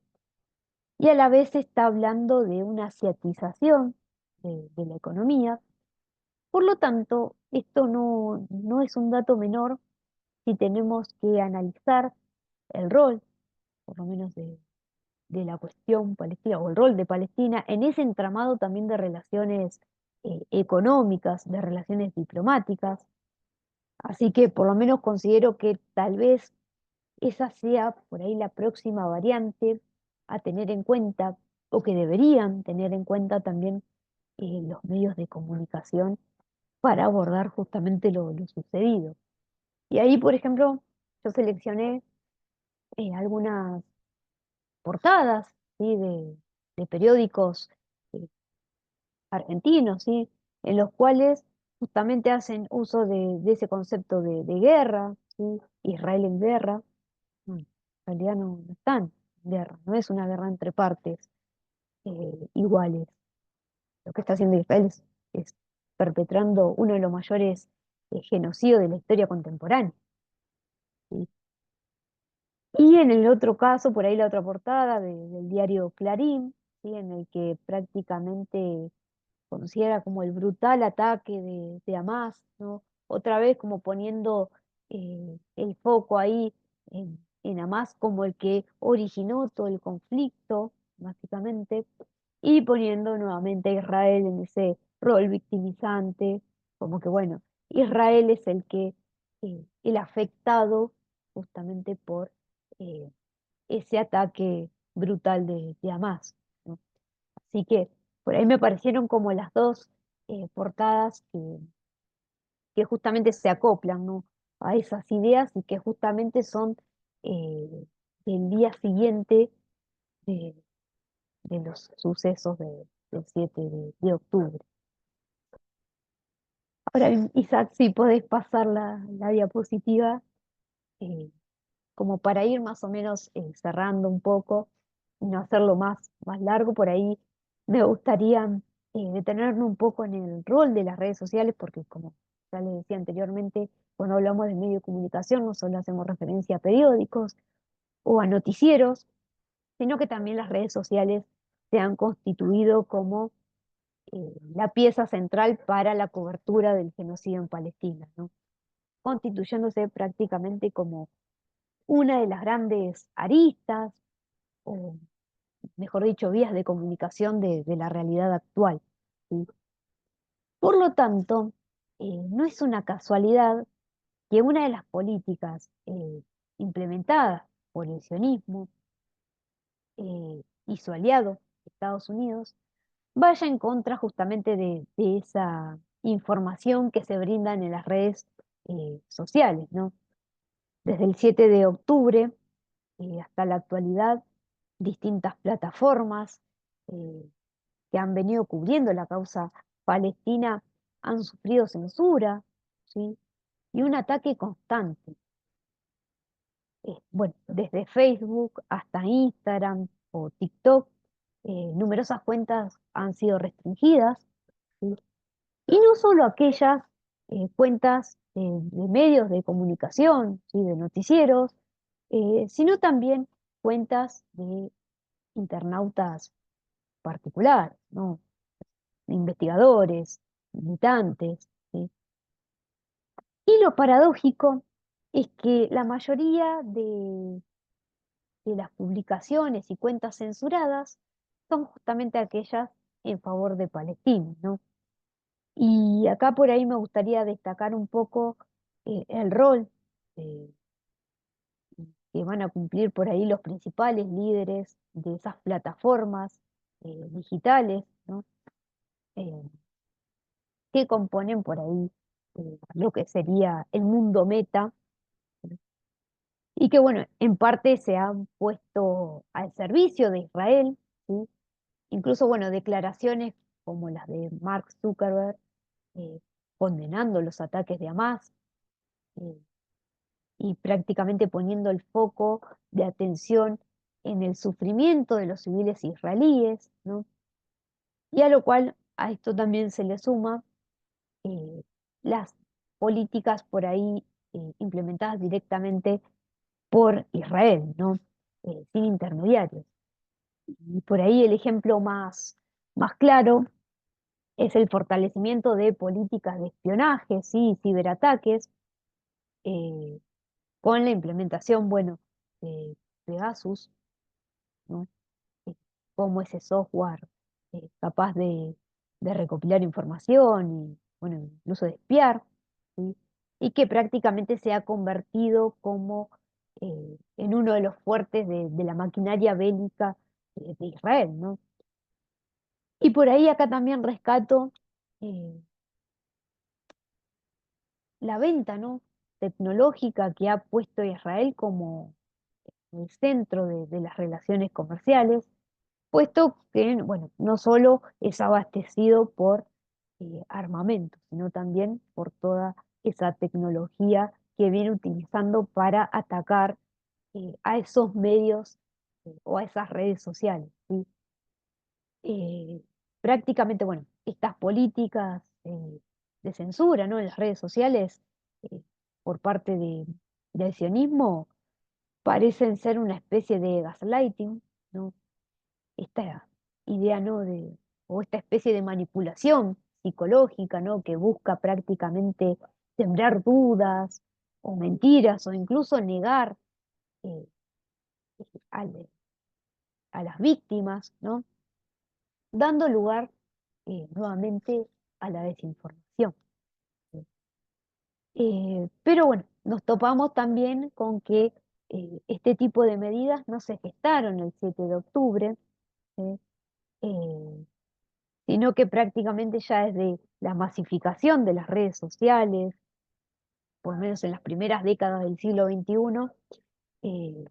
y a la vez se está hablando de una asiatización de la economía. Por lo tanto, esto no es un dato menor si tenemos que analizar el rol, por lo menos de la cuestión palestina, o el rol de Palestina en ese entramado también de relaciones económicas, de relaciones diplomáticas. Así que por lo menos considero que tal vez esa sea por ahí la próxima variante a tener en cuenta, o que deberían tener en cuenta también los medios de comunicación para abordar justamente lo sucedido. Y ahí, por ejemplo, yo seleccioné algunas portadas, ¿sí? De periódicos eh, argentinos, ¿sí? En los cuales justamente hacen uso de ese concepto de guerra, ¿sí? Israel en guerra. En realidad no están en guerra, no es una guerra entre partes iguales. Lo que está haciendo Israel es perpetrando uno de los mayores genocidios de la historia contemporánea. ¿Sí? Y en el otro caso, por ahí la otra portada del diario Clarín, ¿sí? En el que prácticamente considera como el brutal ataque de Hamas, ¿no? Otra vez como poniendo el foco ahí en Hamas como el que originó todo el conflicto, básicamente, y poniendo nuevamente a Israel en ese rol victimizante, como que bueno, Israel es el afectado justamente por eh, ese ataque brutal de Hamas, ¿no? Así que por ahí me parecieron como las dos portadas que justamente se acoplan, ¿no? A esas ideas y que justamente son eh, del día siguiente de, de los sucesos del 7 de octubre. Ahora, Isaac, si podés pasar la diapositiva, eh, como para ir más o menos cerrando un poco y no hacerlo más largo, por ahí me gustaría detenerme un poco en el rol de las redes sociales, porque como ya les decía anteriormente, cuando hablamos de medio de comunicación no solo hacemos referencia a periódicos o a noticieros, sino que también las redes sociales se han constituido como la pieza central para la cobertura del genocidio en Palestina, ¿no? Constituyéndose prácticamente como una de las grandes aristas, o mejor dicho, vías de comunicación de la realidad actual, ¿sí? Por lo tanto, no es una casualidad que una de las políticas implementadas por el sionismo y su aliado, Estados Unidos, vaya en contra justamente de esa información que se brindan en las redes sociales, ¿no? Desde el 7 de octubre hasta la actualidad, distintas plataformas eh, que han venido cubriendo la causa palestina han sufrido censura, ¿sí? Y un ataque constante. Bueno, desde Facebook hasta Instagram o TikTok, numerosas cuentas han sido restringidas, ¿sí? Y no solo aquellas cuentas de medios de comunicación, ¿sí? De noticieros, sino también cuentas de internautas particulares, ¿no? Investigadores, militantes, ¿sí? Y lo paradójico es que la mayoría de las publicaciones y cuentas censuradas son justamente aquellas en favor de Palestina, ¿no? Y acá por ahí me gustaría destacar un poco el rol eh, que van a cumplir por ahí los principales líderes de esas plataformas digitales, ¿no? Eh, que componen por ahí lo que sería el mundo meta, y que, bueno, en parte se han puesto al servicio de Israel, ¿sí? Incluso, bueno, declaraciones como las de Mark Zuckerberg eh, condenando los ataques de Hamas eh, y prácticamente poniendo el foco de atención en el sufrimiento de los civiles israelíes, ¿no? Y a lo cual a esto también se le suma eh, las políticas por ahí implementadas directamente por Israel, ¿no? Sin intermediarios. Y por ahí el ejemplo más claro es el fortalecimiento de políticas de espionaje, ¿sí? Ciberataques, eh, con la implementación, bueno, de Pegasus, ¿no? Eh, Como ese software capaz de recopilar información y, bueno, incluso de espiar, ¿sí? Y que prácticamente se ha convertido como en uno de los fuertes de la maquinaria bélica de Israel, ¿no? Y por ahí acá también rescato eh, la venta, ¿no? Tecnológica que ha puesto Israel como el centro de las relaciones comerciales, puesto que, bueno, no solo es abastecido por armamento, sino también por toda esa tecnología que viene utilizando para atacar a esos medios o a esas redes sociales, ¿sí? Eh, Prácticamente, bueno, estas políticas de censura, ¿no? En las redes sociales eh, por parte del sionismo parecen ser una especie de gaslighting, ¿no? Esta idea, ¿no? O esta especie de manipulación psicológica, ¿no? Que busca prácticamente sembrar dudas o mentiras o incluso negar eh, al- a las víctimas, ¿no? Dando lugar nuevamente a la desinformación. Pero bueno, nos topamos también con que este tipo de medidas no se gestaron el 7 de octubre, ¿sí? Eh, sino que prácticamente ya desde la masificación de las redes sociales, por lo menos en las primeras décadas del siglo XXI, eh,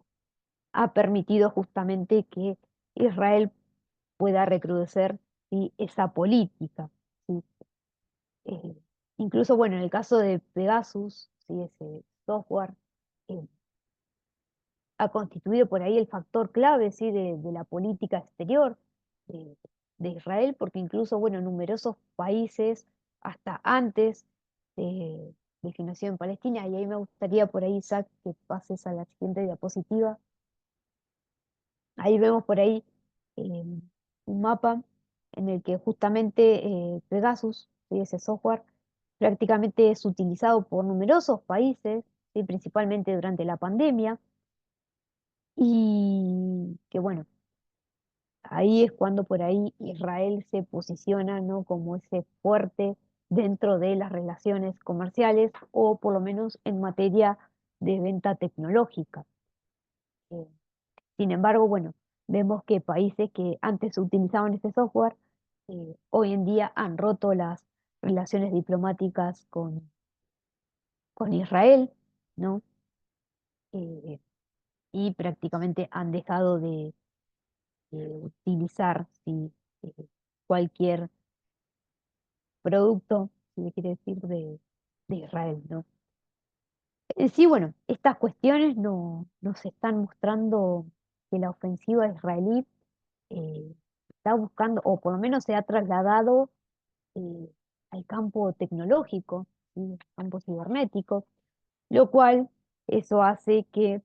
ha permitido justamente que Israel pueda recrudecer, ¿sí? Esa política, ¿sí? Eh, Incluso, bueno, en el caso de Pegasus, ¿sí? Ese software, eh, ha constituido por ahí el factor clave, ¿sí? De la política exterior de, de Israel, porque incluso, bueno, numerosos países, hasta antes de que nació en Palestina, y ahí me gustaría por ahí, Isaac, que pases a la siguiente diapositiva. Ahí vemos por ahí eh, un mapa en el que justamente Pegasus, ¿sí? Ese software, prácticamente es utilizado por numerosos países, ¿sí? Principalmente durante la pandemia, y que bueno, ahí es cuando por ahí Israel se posiciona, ¿no? Como ese fuerte dentro de las relaciones comerciales o por lo menos en materia de venta tecnológica. Eh, Sin embargo, bueno, vemos que países que antes utilizaban este software, hoy en día han roto las relaciones diplomáticas con Israel, ¿no? Eh, y prácticamente han dejado de utilizar, sí, cualquier producto, si se quiere decir, de Israel, ¿no? Sí, bueno, estas cuestiones nos están mostrando que la ofensiva israelí eh, está buscando, o por lo menos se ha trasladado eh, al campo tecnológico, ¿sí? Al campo cibernético, lo cual eso hace que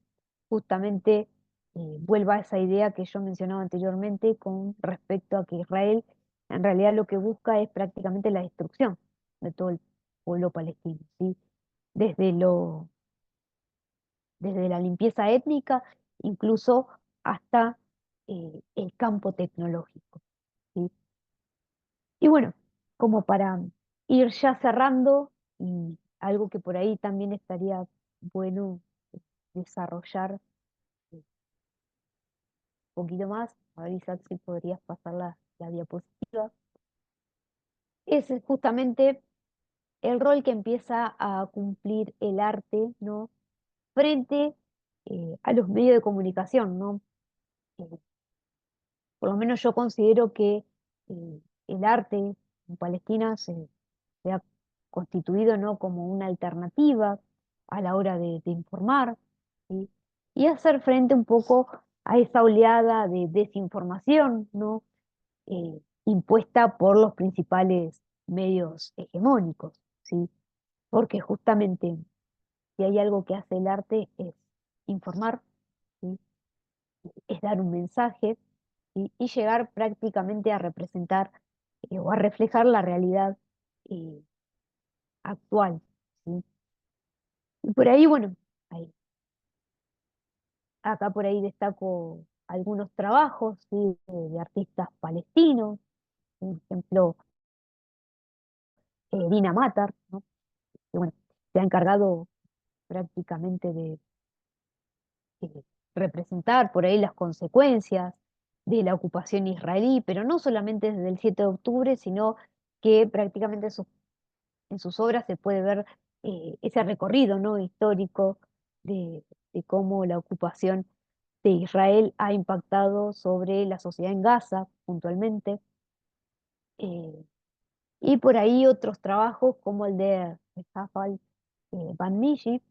justamente vuelva a esa idea que yo mencionaba anteriormente con respecto a que Israel en realidad lo que busca es prácticamente la destrucción de todo el pueblo palestino, ¿sí? Desde desde la limpieza étnica, incluso hasta el campo tecnológico, ¿sí? Y bueno, como para ir ya cerrando, y algo que por ahí también estaría bueno desarrollar un poquito más, a ver Isaac si podrías pasar la diapositiva, es justamente el rol que empieza a cumplir el arte, ¿no? Frente a los medios de comunicación, ¿no? Eh, por lo menos yo considero que el arte en Palestina se ha constituido, ¿no? Como una alternativa a la hora de informar, ¿sí? Y hacer frente un poco a esa oleada de desinformación, ¿no? Impuesta por los principales medios hegemónicos, ¿sí? Porque justamente si hay algo que hace el arte es informar, ¿sí? Es dar un mensaje, ¿sí? Y llegar prácticamente a representar o a reflejar la realidad eh, actual, ¿sí? Y por ahí, bueno, ahí- acá por ahí destaco algunos trabajos, ¿sí? De artistas palestinos, por ejemplo, Dina Matar, ¿no? Que bueno, se ha encargado prácticamente de representar por ahí las consecuencias de la ocupación israelí, pero no solamente desde el 7 de octubre, sino que prácticamente en sus obras se puede ver ese recorrido, ¿no? Histórico de cómo la ocupación de Israel ha impactado sobre la sociedad en Gaza puntualmente. Y por ahí otros trabajos como el de Rafael Van Miji,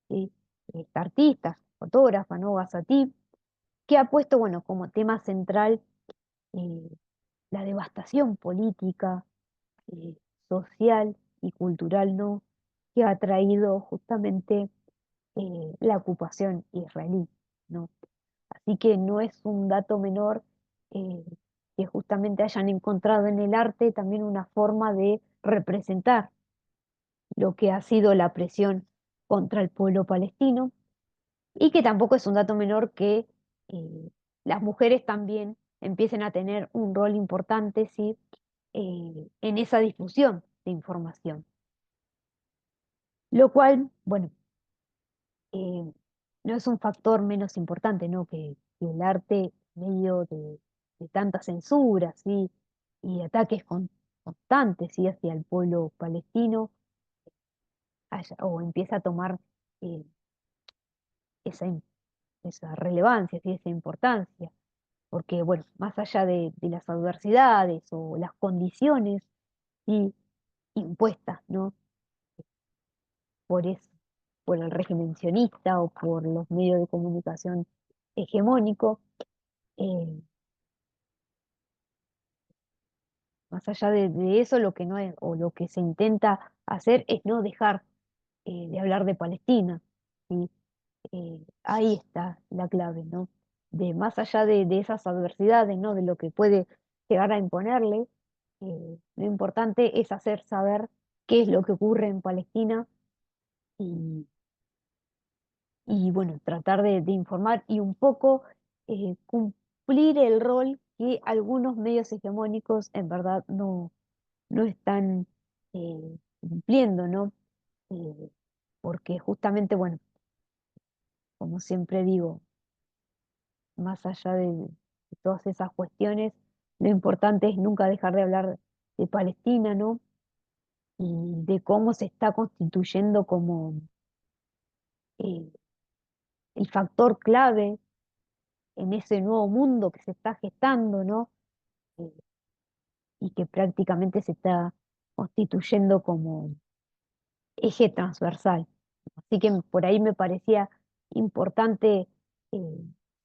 ¿sí? Esta artista, fotógrafa, ¿no? Basatí, que ha puesto, bueno, como tema central eh, la devastación política, eh, social y cultural, ¿no? Que ha traído justamente la ocupación israelí, ¿no? Así que no es un dato menor eh, que justamente hayan encontrado en el arte también una forma de representar lo que ha sido la presión contra el pueblo palestino y que tampoco es un dato menor que eh, las mujeres también empiecen a tener un rol importante, ¿sí? En esa difusión de información. Lo cual, bueno, eh, no es un factor menos importante, ¿no? Que el arte, en medio de tanta censura, ¿sí? Y ataques constantes, ¿sí? Hacia el pueblo palestino, o empieza a tomar eh, esa, esa relevancia, ¿sí? Esa importancia. Porque, bueno, más allá de las adversidades o las condiciones, ¿sí? Impuestas, ¿no? Por eso, por el régimen sionista o por los medios de comunicación hegemónicos, eh, más allá de eso, lo que no es, o lo que se intenta hacer es no dejar de hablar de Palestina, ¿sí? Ahí está la clave, ¿no? De más allá de esas adversidades, ¿no? De lo que puede llegar a imponerle, lo importante es hacer saber qué es lo que ocurre en Palestina y, y bueno, tratar de informar y un poco cumplir el rol que algunos medios hegemónicos en verdad no están cumpliendo, ¿no? Eh, Porque justamente, bueno, como siempre digo, más allá de todas esas cuestiones, lo importante es nunca dejar de hablar de Palestina, ¿no? Y de cómo se está constituyendo como eh, el factor clave en ese nuevo mundo que se está gestando, ¿no? Eh, y que prácticamente se está constituyendo como eje transversal. Así que por ahí me parecía importante eh,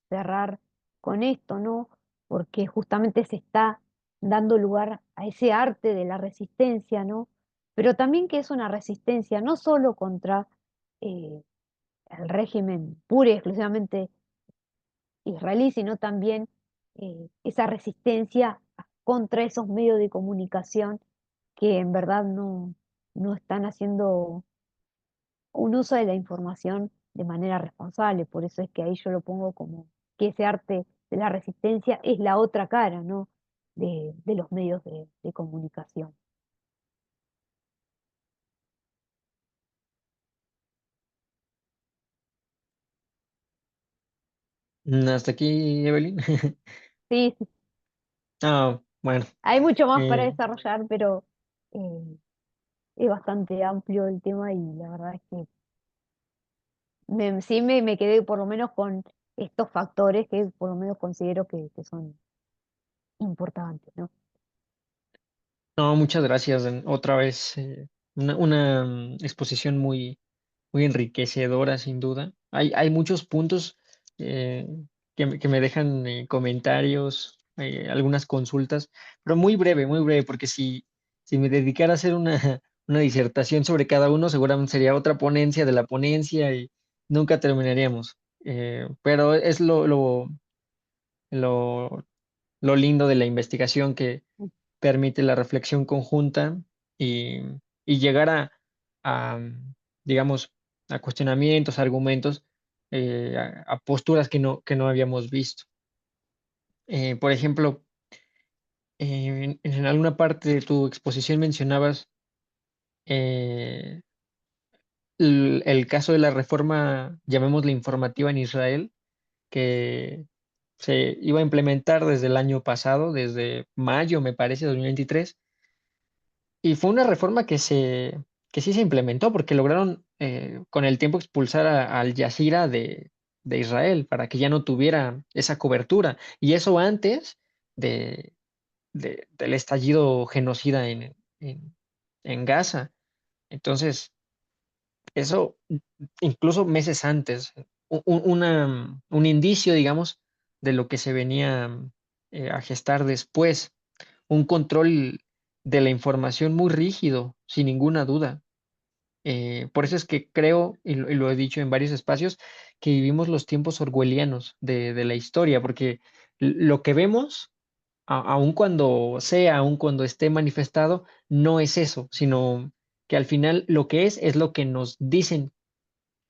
cerrar con esto, ¿no? Porque justamente se está dando lugar a ese arte de la resistencia, ¿no? Pero también que es una resistencia no solo contra eh, el régimen pura y exclusivamente israelí, sino también esa resistencia contra esos medios de comunicación que en verdad no están haciendo un uso de la información de manera responsable. Por eso es que ahí yo lo pongo como que ese arte de la resistencia es la otra cara, ¿no? De los medios de comunicación.
Hasta aquí, Evelyn.
Sí, sí,
Ah, bueno.
hay mucho más para
eh,
desarrollar, pero eh, es bastante amplio el tema y la verdad es que sí me quedé por lo menos con estos factores que por lo menos considero que son importantes, ¿no?
no, muchas gracias. Otra vez, una exposición muy enriquecedora, sin duda. Hay muchos puntos eh, que me dejan comentarios, algunas consultas, pero muy breve, porque si me dedicara a hacer una disertación sobre cada uno, seguramente sería otra ponencia de la ponencia y nunca terminaríamos. Pero es lo, lo lindo de la investigación que permite la reflexión conjunta y, y llegar a, digamos, a cuestionamientos, argumentos, a posturas que no habíamos visto. Por ejemplo, en alguna parte de tu exposición mencionabas eh, el caso de la reforma, llamémosla informativa en Israel, que se iba a implementar desde el año pasado, desde mayo, me parece, 2023. Y fue una reforma que sí se implementó porque lograron con el tiempo expulsar Al Jazeera de Israel para que ya no tuviera esa cobertura. Y eso antes de, del estallido genocida en Gaza. Entonces, eso incluso meses antes, un indicio, digamos, de lo que se venía a gestar después, un control de la información muy rígido, sin ninguna duda. Por eso es que creo, y lo he dicho en varios espacios, que vivimos los tiempos orwellianos de la historia, porque lo que vemos, aun cuando sea, aun cuando esté manifestado, no es eso, sino que al final lo que es lo que nos dicen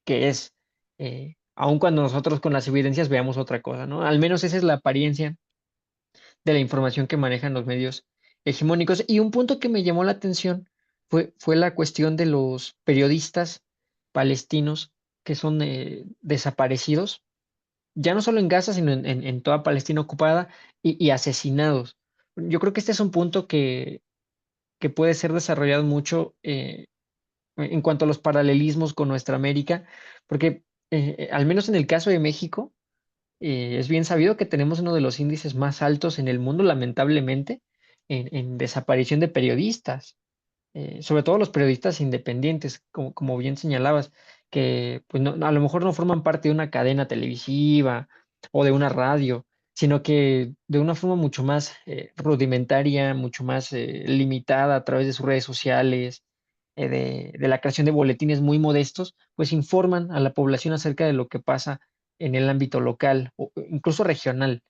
que es, aun cuando nosotros con las evidencias veamos otra cosa, ¿no? Al menos esa es la apariencia de la información que manejan los medios hegemónicos. Y un punto que me llamó la atención fue la cuestión de los periodistas palestinos que son desaparecidos, ya no solo en Gaza, sino en toda Palestina ocupada y asesinados. Yo creo que este es un punto que puede ser desarrollado mucho en cuanto a los paralelismos con nuestra América, porque al menos en el caso de México, es bien sabido que tenemos uno de los índices más altos en el mundo, lamentablemente, en desaparición de periodistas, sobre todo los periodistas independientes, como bien señalabas, que pues, a lo mejor no forman parte de una cadena televisiva o de una radio, sino que de una forma mucho más rudimentaria, mucho más limitada a través de sus redes sociales, de la creación de boletines muy modestos, pues informan a la población acerca de lo que pasa en el ámbito local o incluso regional.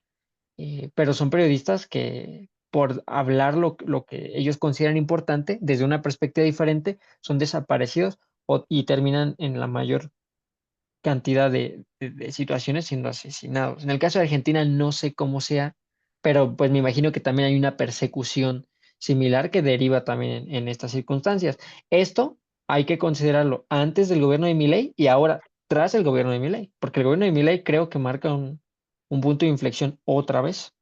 Pero son periodistas que por hablar lo que ellos consideran importante desde una perspectiva diferente, son desaparecidos y terminan en la mayor cantidad de situaciones siendo asesinados. En el caso de Argentina no sé cómo sea, pero pues me imagino que también hay una persecución similar que deriva también en estas circunstancias. Esto hay que considerarlo antes del gobierno de Milei y ahora tras el gobierno de Milei, porque el gobierno de Milei creo que marca un punto de inflexión otra vez.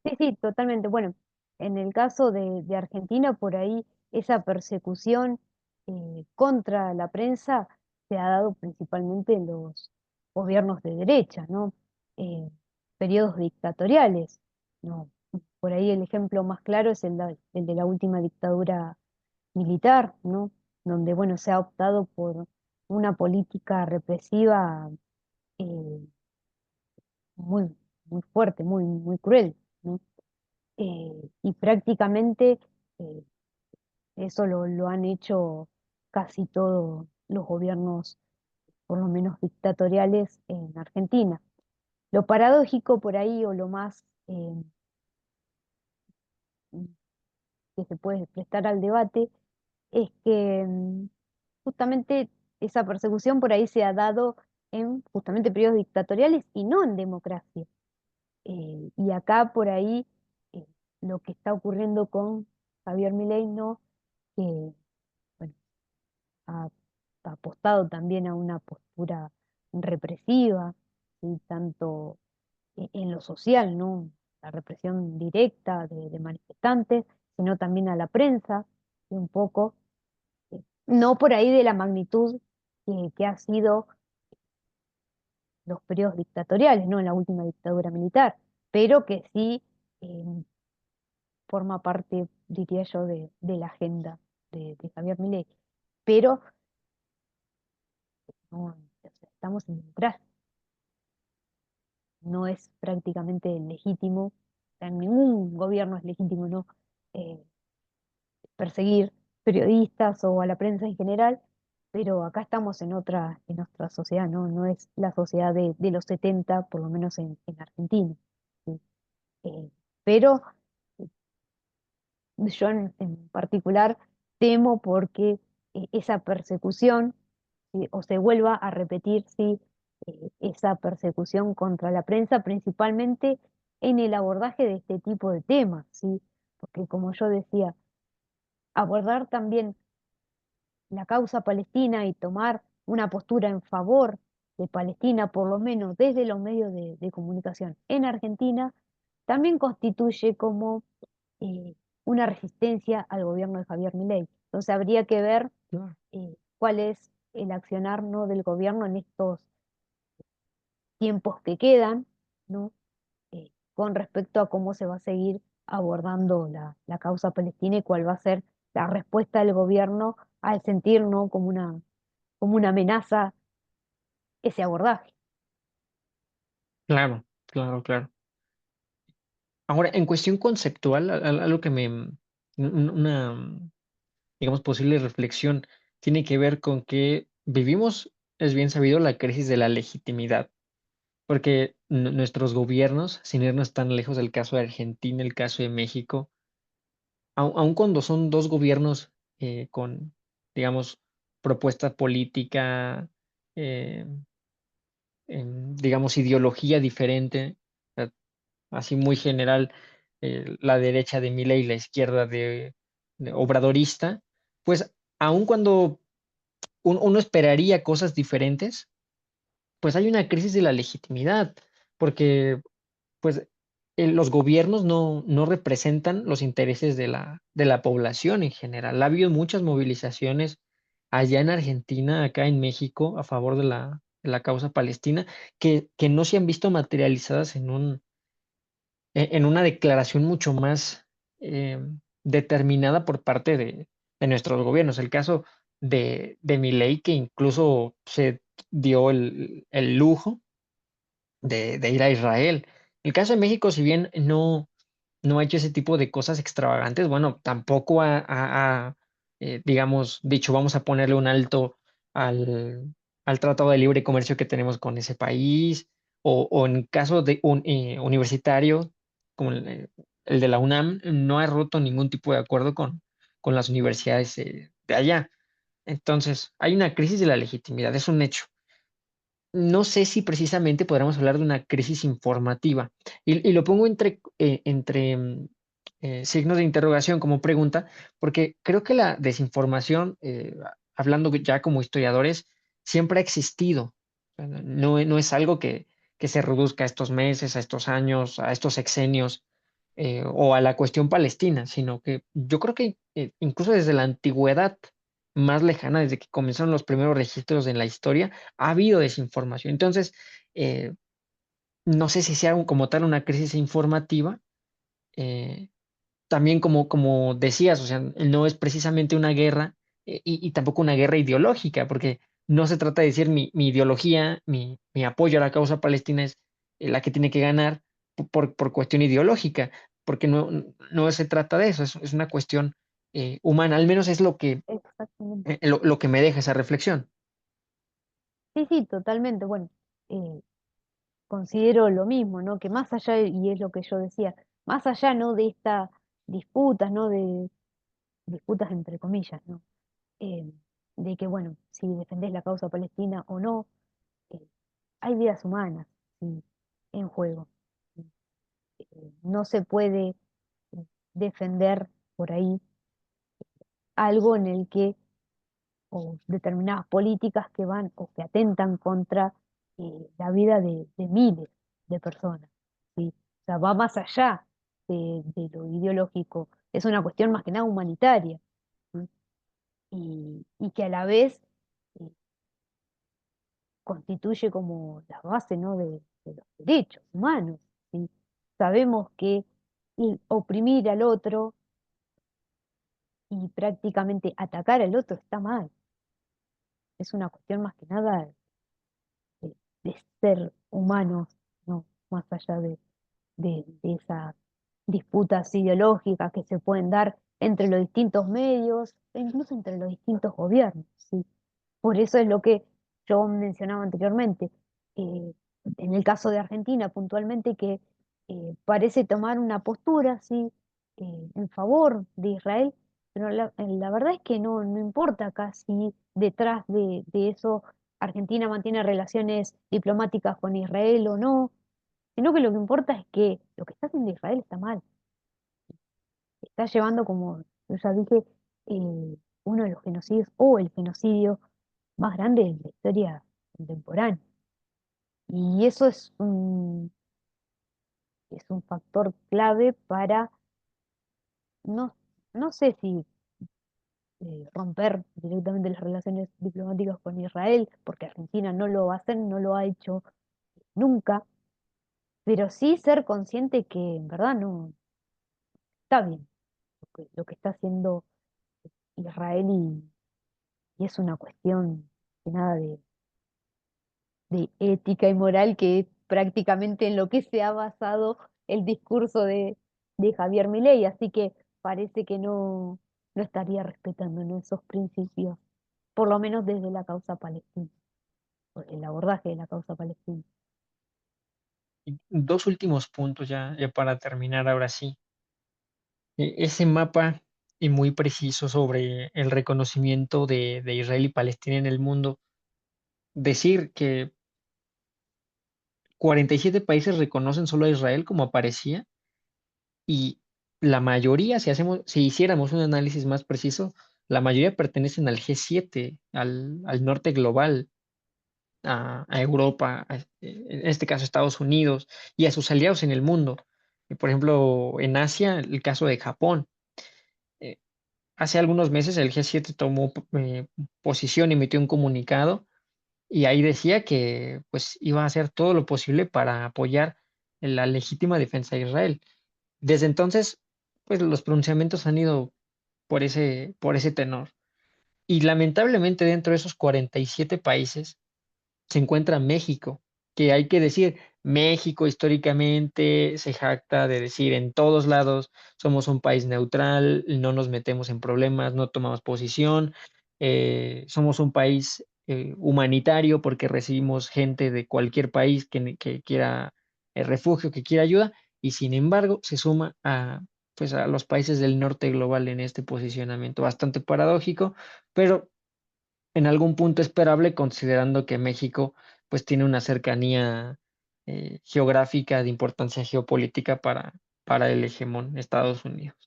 Sí, sí, totalmente. Bueno, en el caso de Argentina, por ahí esa persecución contra la prensa se ha dado principalmente en los gobiernos de derecha, ¿no? Eh, Periodos dictatoriales, ¿no? Por ahí el ejemplo más claro es el de la última dictadura militar, ¿no? Donde, bueno, se ha optado por una política represiva eh, muy, muy fuerte, muy, muy cruel, ¿no? Y prácticamente eh, eso lo han hecho casi todos los gobiernos, por lo menos dictatoriales, en Argentina. Lo paradójico por ahí, o lo más que se puede prestar al debate, es que justamente esa persecución por ahí se ha dado en justamente periodos dictatoriales y no en democracia. Y acá por ahí eh, lo que está ocurriendo con Javier Milei, ¿no? Que bueno, ha apostado también a una postura represiva, ¿sí? Tanto en lo social, ¿no? La represión directa de manifestantes, sino también a la prensa, y un poco, no por ahí de la magnitud que ha sido los periodos dictatoriales, ¿no? En la última dictadura militar, pero que sí eh, forma parte, diría yo, de la agenda de Javier Milei. Pero no, o sea, estamos en democracia, no es prácticamente legítimo, o sea, ningún gobierno es legítimo, ¿no? Eh, Perseguir periodistas o a la prensa en general, pero acá estamos en otra sociedad, ¿no? No es la sociedad de los 70 por lo menos en Argentina, ¿sí? Eh, pero yo en particular temo porque esa persecución, ¿sí? O se vuelva a repetir, ¿sí? Esa persecución contra la prensa, principalmente en el abordaje de este tipo de temas, ¿sí? Porque como yo decía, abordar también la causa palestina y tomar una postura en favor de Palestina, por lo menos desde los medios de comunicación en Argentina, también constituye como una resistencia al gobierno de Javier Milei. Entonces habría que ver
Claro.
cuál es el accionar, ¿no? Del gobierno en estos tiempos que quedan, ¿no? Con respecto a cómo se va a seguir abordando la causa palestina y cuál va a ser la respuesta del gobierno al sentir, ¿no? como una amenaza ese abordaje.
Claro, claro, claro. Ahora, en cuestión conceptual, algo que una, digamos, posible reflexión tiene que ver con que vivimos, es bien sabido, la crisis de la legitimidad, porque nuestros gobiernos, sin irnos tan lejos del caso de Argentina, el caso de México, aun cuando son dos gobiernos con, digamos, propuesta política, eh, digamos, ideología diferente, así muy general, la derecha de Milei y la izquierda de obradorista, pues aun cuando uno esperaría cosas diferentes, pues hay una crisis de la legitimidad, porque pues los gobiernos no representan los intereses de la población en general. Ha habido muchas movilizaciones allá en Argentina, acá en México, a favor de la causa palestina, que no se han visto materializadas en una declaración mucho más eh, determinada por parte de nuestros gobiernos. El caso de Milei, que incluso se dio el lujo de ir a Israel. El caso de México, si bien no ha hecho ese tipo de cosas extravagantes, bueno, tampoco digamos, dicho, vamos a ponerle un alto al Tratado de Libre Comercio que tenemos con ese país, o en caso de un universitario, como el de la UNAM, no ha roto ningún tipo de acuerdo con las universidades de allá. Entonces, hay una crisis de la legitimidad, es un hecho. No sé si precisamente podríamos hablar de una crisis informativa. Y lo pongo entre signos de interrogación como pregunta, porque creo que la desinformación, hablando ya como historiadores, siempre ha existido. O sea, no es algo que se reduzca a estos meses, a estos años, a estos sexenios, o a la cuestión palestina, sino que yo creo que incluso desde la antigüedad más lejana, desde que comenzaron los primeros registros en la historia, ha habido desinformación. Entonces, eh, no sé si sea como tal una crisis informativa. eh, También como decías, o sea, no es precisamente una guerra y tampoco una guerra ideológica, porque no se trata de decir mi ideología, mi apoyo a la causa palestina es la que tiene que ganar por cuestión ideológica, porque no se trata de eso, es una cuestión humana, al menos es
Exactamente.
lo que me deja esa reflexión.
Sí, sí, totalmente. Bueno, eh, considero lo mismo, ¿no? Que más allá, y es lo que yo decía, más allá, ¿no? De estas disputas, ¿no? De disputas entre comillas, ¿no? Eh, de que, bueno, si defendés la causa palestina o no, eh, hay vidas humanas, ¿sí? En juego. No se puede defender por ahí algo en el que, o determinadas políticas que van o que atentan contra la vida de miles de personas, ¿sí? O sea, va más allá de lo ideológico, es una cuestión más que nada humanitaria, ¿sí? Y que a la vez eh, constituye como la base, ¿no? de los derechos humanos, ¿sí? Sabemos que oprimir al otro y prácticamente atacar al otro está mal. Es una cuestión más que nada de ser humanos, ¿no? Más allá de esas disputas ideológicas que se pueden dar entre los distintos medios e incluso entre los distintos gobiernos, ¿sí? Por eso es lo que yo mencionaba anteriormente. eh, en el caso de Argentina, puntualmente, que parece tomar una postura, ¿sí? En favor de Israel, pero la verdad es que no importa casi detrás de eso Argentina mantiene relaciones diplomáticas con Israel o no, sino que lo que importa es que lo que está haciendo Israel está mal. Está llevando, como yo ya dije, uno de los genocidios o el genocidio más grande de la historia contemporánea. Y eso es un factor clave para, no, no sé si romper directamente las relaciones diplomáticas con Israel, porque Argentina no lo va a hacer, no lo ha hecho nunca, pero sí ser consciente que en verdad está bien lo que está haciendo Israel y es una cuestión de nada de ética y moral, que es prácticamente en lo que se ha basado el discurso de Javier Milei, así que parece que no estaría respetando, ¿no?, esos principios, por lo menos desde la causa palestina, o el abordaje de la causa palestina.
Y dos últimos puntos ya para terminar ahora sí. Ese mapa y muy preciso sobre el reconocimiento de Israel y Palestina en el mundo, decir que 47 países reconocen solo a Israel como aparecía, y la mayoría, si hiciéramos un análisis más preciso, la mayoría pertenecen al G7, al norte global, a Europa, en este caso Estados Unidos, y a sus aliados en el mundo. Por ejemplo, en Asia, el caso de Japón. Eh, Hace algunos meses el G7 tomó posición, emitió un comunicado, y ahí decía que pues iba a hacer todo lo posible para apoyar la legítima defensa de Israel. Desde entonces, pues los pronunciamientos han ido por ese tenor. Y lamentablemente dentro de esos 47 países se encuentra México, que hay que decir, México históricamente se jacta de decir en todos lados, somos un país neutral, no nos metemos en problemas, no tomamos posición, somos un país humanitario porque recibimos gente de cualquier país que quiera refugio, que quiera ayuda, y sin embargo se suma pues a los países del norte global en este posicionamiento bastante paradójico, pero en algún punto esperable, considerando que México pues tiene una cercanía geográfica de importancia geopolítica para el hegemón Estados Unidos.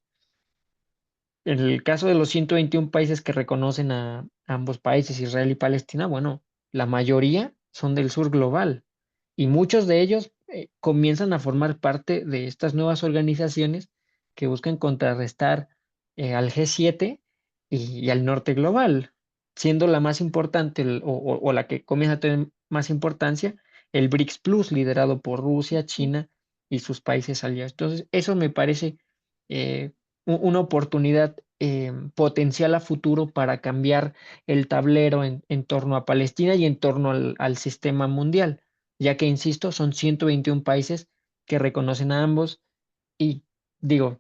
En el caso de los 121 países que reconocen a ambos países, Israel y Palestina, bueno, la mayoría son del sur global, y muchos de ellos comienzan a formar parte de estas nuevas organizaciones que buscan contrarrestar al G7 y al norte global, siendo la más importante o la que comienza a tener más importancia, el BRICS Plus, liderado por Rusia, China y sus países aliados. Entonces, eso me parece eh, una oportunidad potencial a futuro para cambiar el tablero en torno a Palestina y en torno al sistema mundial, ya que, insisto, son 121 países que reconocen a ambos, y digo,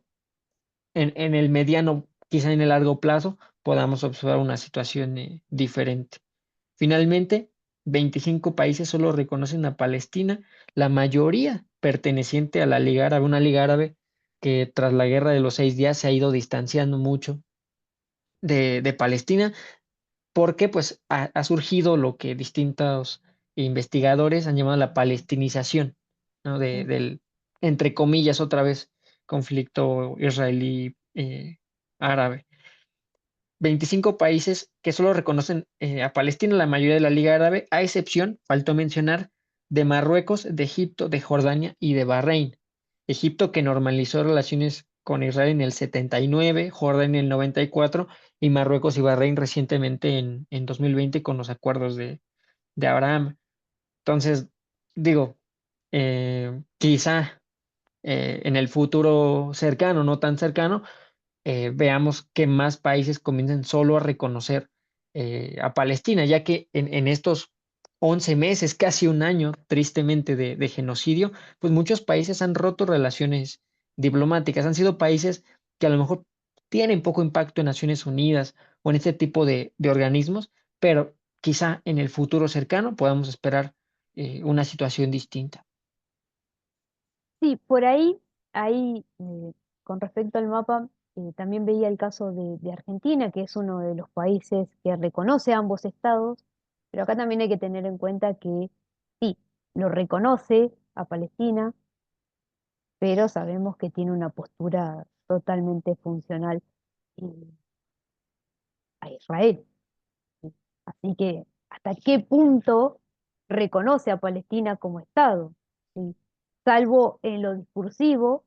en el mediano, quizá en el largo plazo, podamos observar una situación diferente. Finalmente, 25 países solo reconocen a Palestina, la mayoría perteneciente a la Liga Árabe, una Liga Árabe que tras la Guerra de los 6 días se ha ido distanciando mucho de Palestina, porque pues ha surgido lo que distintos investigadores han llamado la palestinización, ¿no? Del, entre comillas, otra vez, conflicto israelí árabe. 25 países que solo reconocen a Palestina, la mayoría de la Liga Árabe, a excepción, faltó mencionar, de Marruecos, de Egipto, de Jordania y de Bahrein. Egipto, que normalizó relaciones con Israel en el 79, Jordania en el 94, y Marruecos y Bahrein recientemente en 2020 con los acuerdos de Abraham. Entonces, digo, quizá en el futuro cercano, no tan cercano, veamos que más países comiencen solo a reconocer a Palestina, ya que en estos 11 meses, casi un año, tristemente, de genocidio, pues muchos países han roto relaciones diplomáticas, han sido países que a lo mejor tienen poco impacto en Naciones Unidas o en este tipo de organismos, pero quizá en el futuro cercano podamos esperar una situación distinta.
Sí, por ahí, con respecto al mapa, también veía el caso de Argentina, que es uno de los países que reconoce a ambos estados, pero acá también hay que tener en cuenta que sí, lo reconoce a Palestina, pero sabemos que tiene una postura totalmente funcional eh, a Israel. ¿Sí? Así que, ¿hasta qué punto reconoce a Palestina como estado? ¿Sí? Salvo en lo discursivo,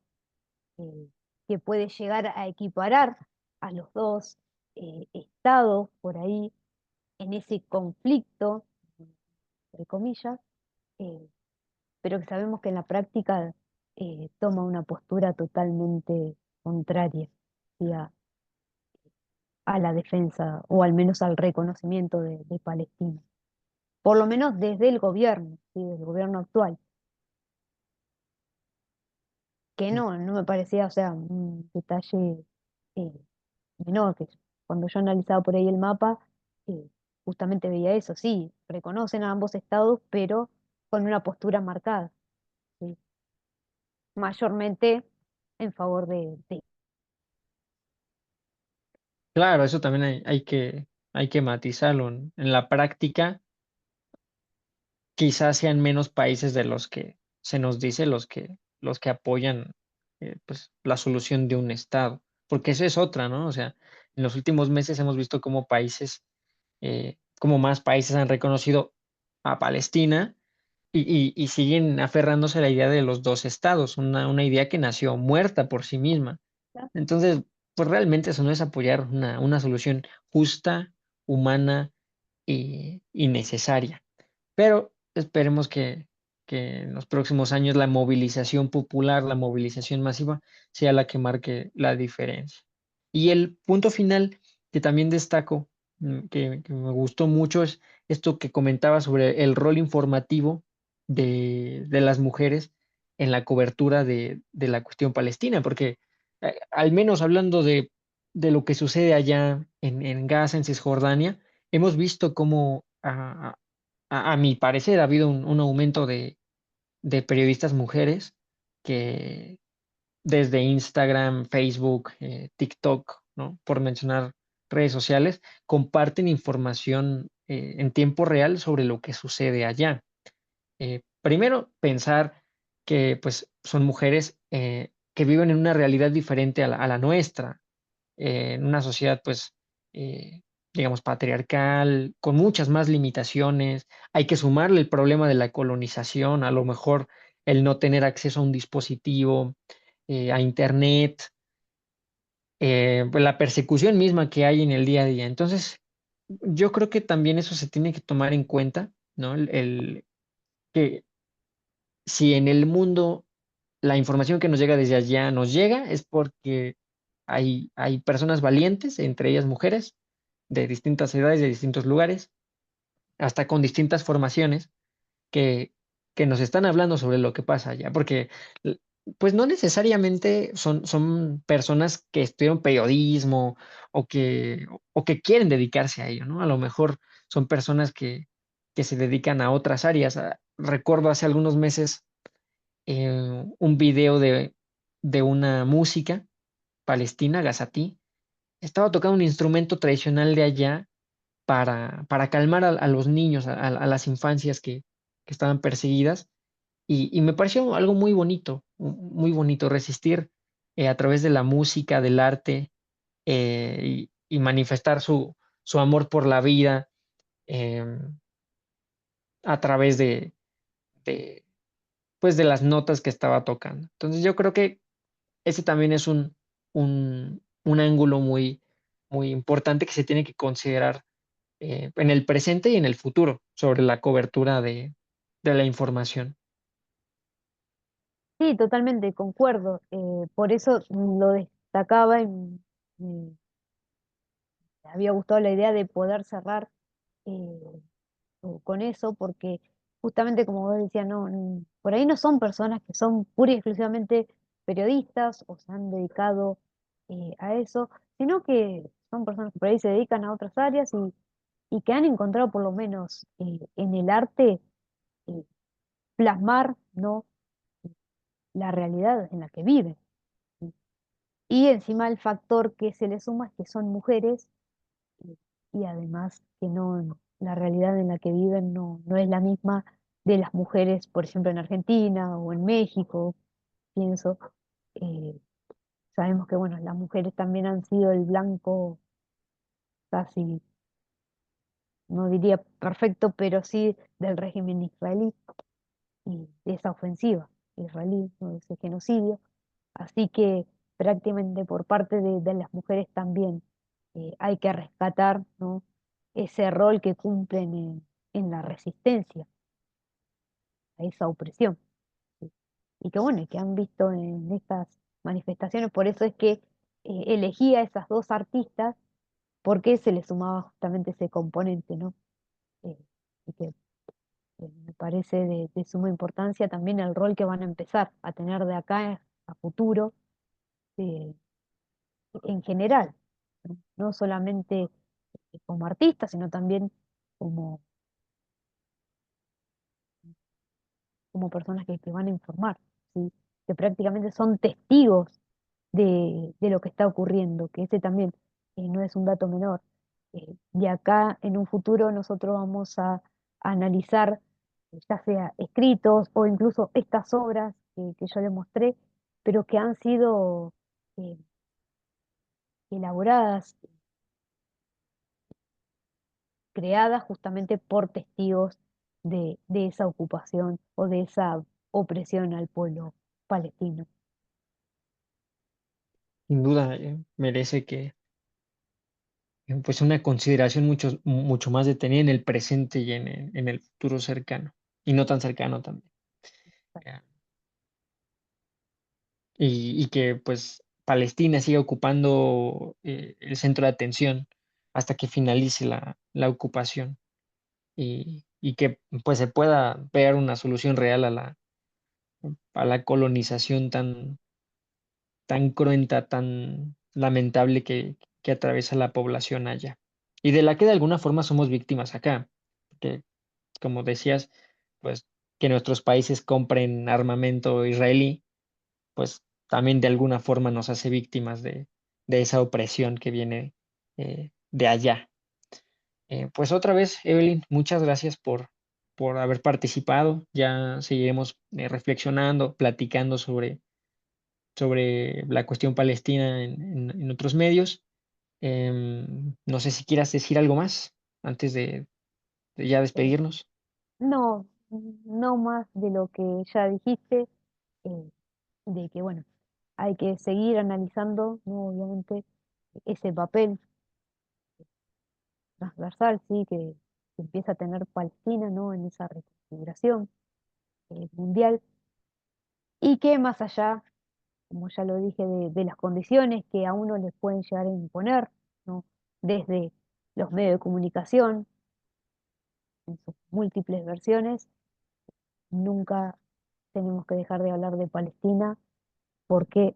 eh, que puede llegar a equiparar a los dos estados por ahí en ese conflicto, entre comillas, eh, pero que sabemos que en la práctica toma una postura totalmente contraria, ¿sí? A la defensa o al menos al reconocimiento de Palestina, por lo menos desde el gobierno, ¿sí? Del gobierno actual, que no me parecía, o sea, un detalle eh, menor, que cuando yo analizaba por ahí el mapa, eh, justamente veía eso, sí, reconocen a ambos estados, pero con una postura marcada, ¿sí? Mayormente en favor de.
Claro, eso también hay que matizarlo. En la práctica, quizás sean menos países de los que se nos dice los que apoyan pues, la solución de un Estado, porque esa es otra, ¿no? O sea, en los últimos meses hemos visto cómo países, como más países han reconocido a Palestina y siguen aferrándose a la idea de los dos estados, una idea que nació muerta por sí misma. Entonces, pues realmente eso no es apoyar una solución justa, humana y necesaria. Pero esperemos que en los próximos años la movilización popular, la movilización masiva, sea la que marque la diferencia. Y el punto final que también destaco, que me gustó mucho, es esto que comentaba sobre el rol informativo de las mujeres en la cobertura de la cuestión palestina, porque al menos hablando de lo que sucede allá en Gaza, en Cisjordania, hemos visto cómo a mi parecer, ha habido un aumento de periodistas mujeres que desde Instagram, Facebook, TikTok, ¿no? Por mencionar redes sociales, comparten información en tiempo real sobre lo que sucede allá. Primero, pensar que pues, son mujeres que viven en una realidad diferente a la nuestra, en una sociedad, pues, eh, digamos, patriarcal, con muchas más limitaciones. Hay que sumarle el problema de la colonización, a lo mejor el no tener acceso a un dispositivo, a internet, pues, la persecución misma que hay en el día a día. Entonces, yo creo que también eso se tiene que tomar en cuenta, ¿no? Que si en el mundo la información que nos llega desde allá nos llega, es porque hay personas valientes, entre ellas mujeres, de distintas edades, de distintos lugares, hasta con distintas formaciones, que, que nos están hablando sobre lo que pasa allá, porque l- pues no necesariamente son personas que estudian periodismo o que quieren dedicarse a ello, ¿no? A lo mejor son personas que se dedican a otras áreas. Recuerdo hace algunos meses un video de una música palestina, gazatí, estaba tocando un instrumento tradicional de allá para calmar a los niños, a las infancias que estaban perseguidas. Y me pareció algo muy bonito, muy bonito resistir a través de la música, del arte y manifestar su amor por la vida eh, a través de, pues de las notas que estaba tocando. Entonces yo creo que ese también es un ángulo muy importante que se tiene que considerar en el presente y en el futuro sobre la cobertura de la información.
Sí, totalmente, concuerdo. Por eso lo destacaba y me había gustado la idea de poder cerrar eh, con eso, porque justamente como vos decías, no, por ahí no son personas que son pura y exclusivamente periodistas o se han dedicado a eso, sino que son personas que por ahí se dedican a otras áreas y que han encontrado por lo menos en el arte eh, plasmar, ¿no? La realidad en la que viven. Y encima el factor que se le suma es que son mujeres y, y además que no, la realidad en la que viven no es la misma de las mujeres, por ejemplo, en Argentina o en México, pienso. Eh, Sabemos que, bueno, las mujeres también han sido el blanco casi, no diría perfecto, pero sí del régimen israelí y de esa ofensiva israelí, ¿no? De ese genocidio. Así que prácticamente por parte de las mujeres también hay que rescatar, ¿no? Ese rol que cumplen en la resistencia a esa opresión. ¿Sí? Y que bueno, y que han visto en estas manifestaciones, por eso es que elegí a esas dos artistas porque se le sumaba justamente ese componente, ¿no? Eh, y que me parece de suma importancia también el rol que van a empezar a tener de acá a futuro, eh, en general, ¿no? No solamente como artistas, sino también como, como personas que van a informar, ¿sí? Que prácticamente son testigos de lo que está ocurriendo, que ese también no es un dato menor. Y acá en un futuro nosotros vamos a analizar, ya sea escritos o incluso estas obras que yo les mostré, pero que han sido eh, elaboradas, creadas justamente por testigos de esa ocupación o de esa opresión al pueblo palestino.
Sin duda, merece que pues una consideración mucho más detenida en el presente y en el futuro cercano, y no tan cercano también. Eh, y que pues Palestina siga ocupando el centro de atención hasta que finalice la ocupación y que pues se pueda ver una solución real a la colonización tan cruenta, tan lamentable que atraviesa la población allá. Y de la que de alguna forma somos víctimas acá, porque como decías, pues que nuestros países compren armamento israelí, pues también de alguna forma nos hace víctimas de esa opresión que viene de allá. Pues otra vez, Evelyn, muchas gracias por haber participado. Ya seguiremos reflexionando, platicando sobre la cuestión palestina en otros medios. No sé si quieras decir algo más antes de ya
Eh,
despedirnos.
no, no más de lo que ya dijiste, eh, de que, bueno, hay que seguir analizando, ¿no? Obviamente, ese papel transversal, sí, que empieza a tener Palestina, ¿no? En esa reconfiguración mundial, y que más allá, como ya lo dije, de las condiciones que a uno les pueden llegar a imponer, ¿no? Desde los medios de comunicación, en sus múltiples versiones, nunca tenemos que dejar de hablar de Palestina porque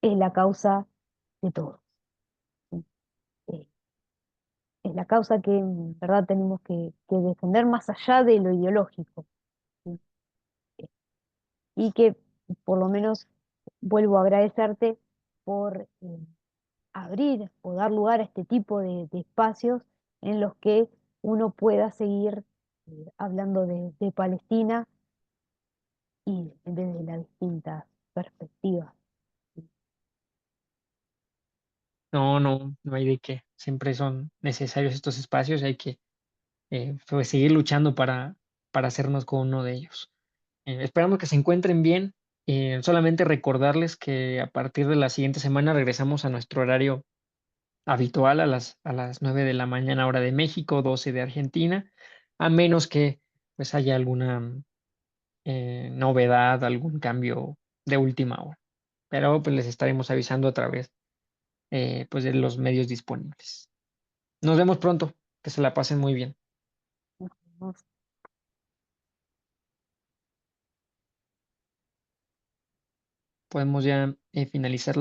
es la causa de todo, ¿sí? Eh, es la causa que en verdad tenemos que defender más allá de lo ideológico, ¿sí? Eh, y que por lo menos vuelvo a agradecerte por abrir o dar lugar a este tipo de espacios en los que uno pueda seguir hablando de Palestina y desde las distintas perspectivas.
No, no, no hay de qué. Siempre son necesarios estos espacios. Hay que pues, seguir luchando para hacernos con uno de ellos. Esperamos que se encuentren bien. Solamente recordarles que a partir de la siguiente semana regresamos a nuestro horario habitual a las 9 de la mañana hora de México, 12 de Argentina, a menos que pues haya alguna novedad, algún cambio de última hora. Pero pues les estaremos avisando a través pues de los medios disponibles. Nos vemos pronto, que se la pasen muy bien.
¿No?
Podemos ya finalizar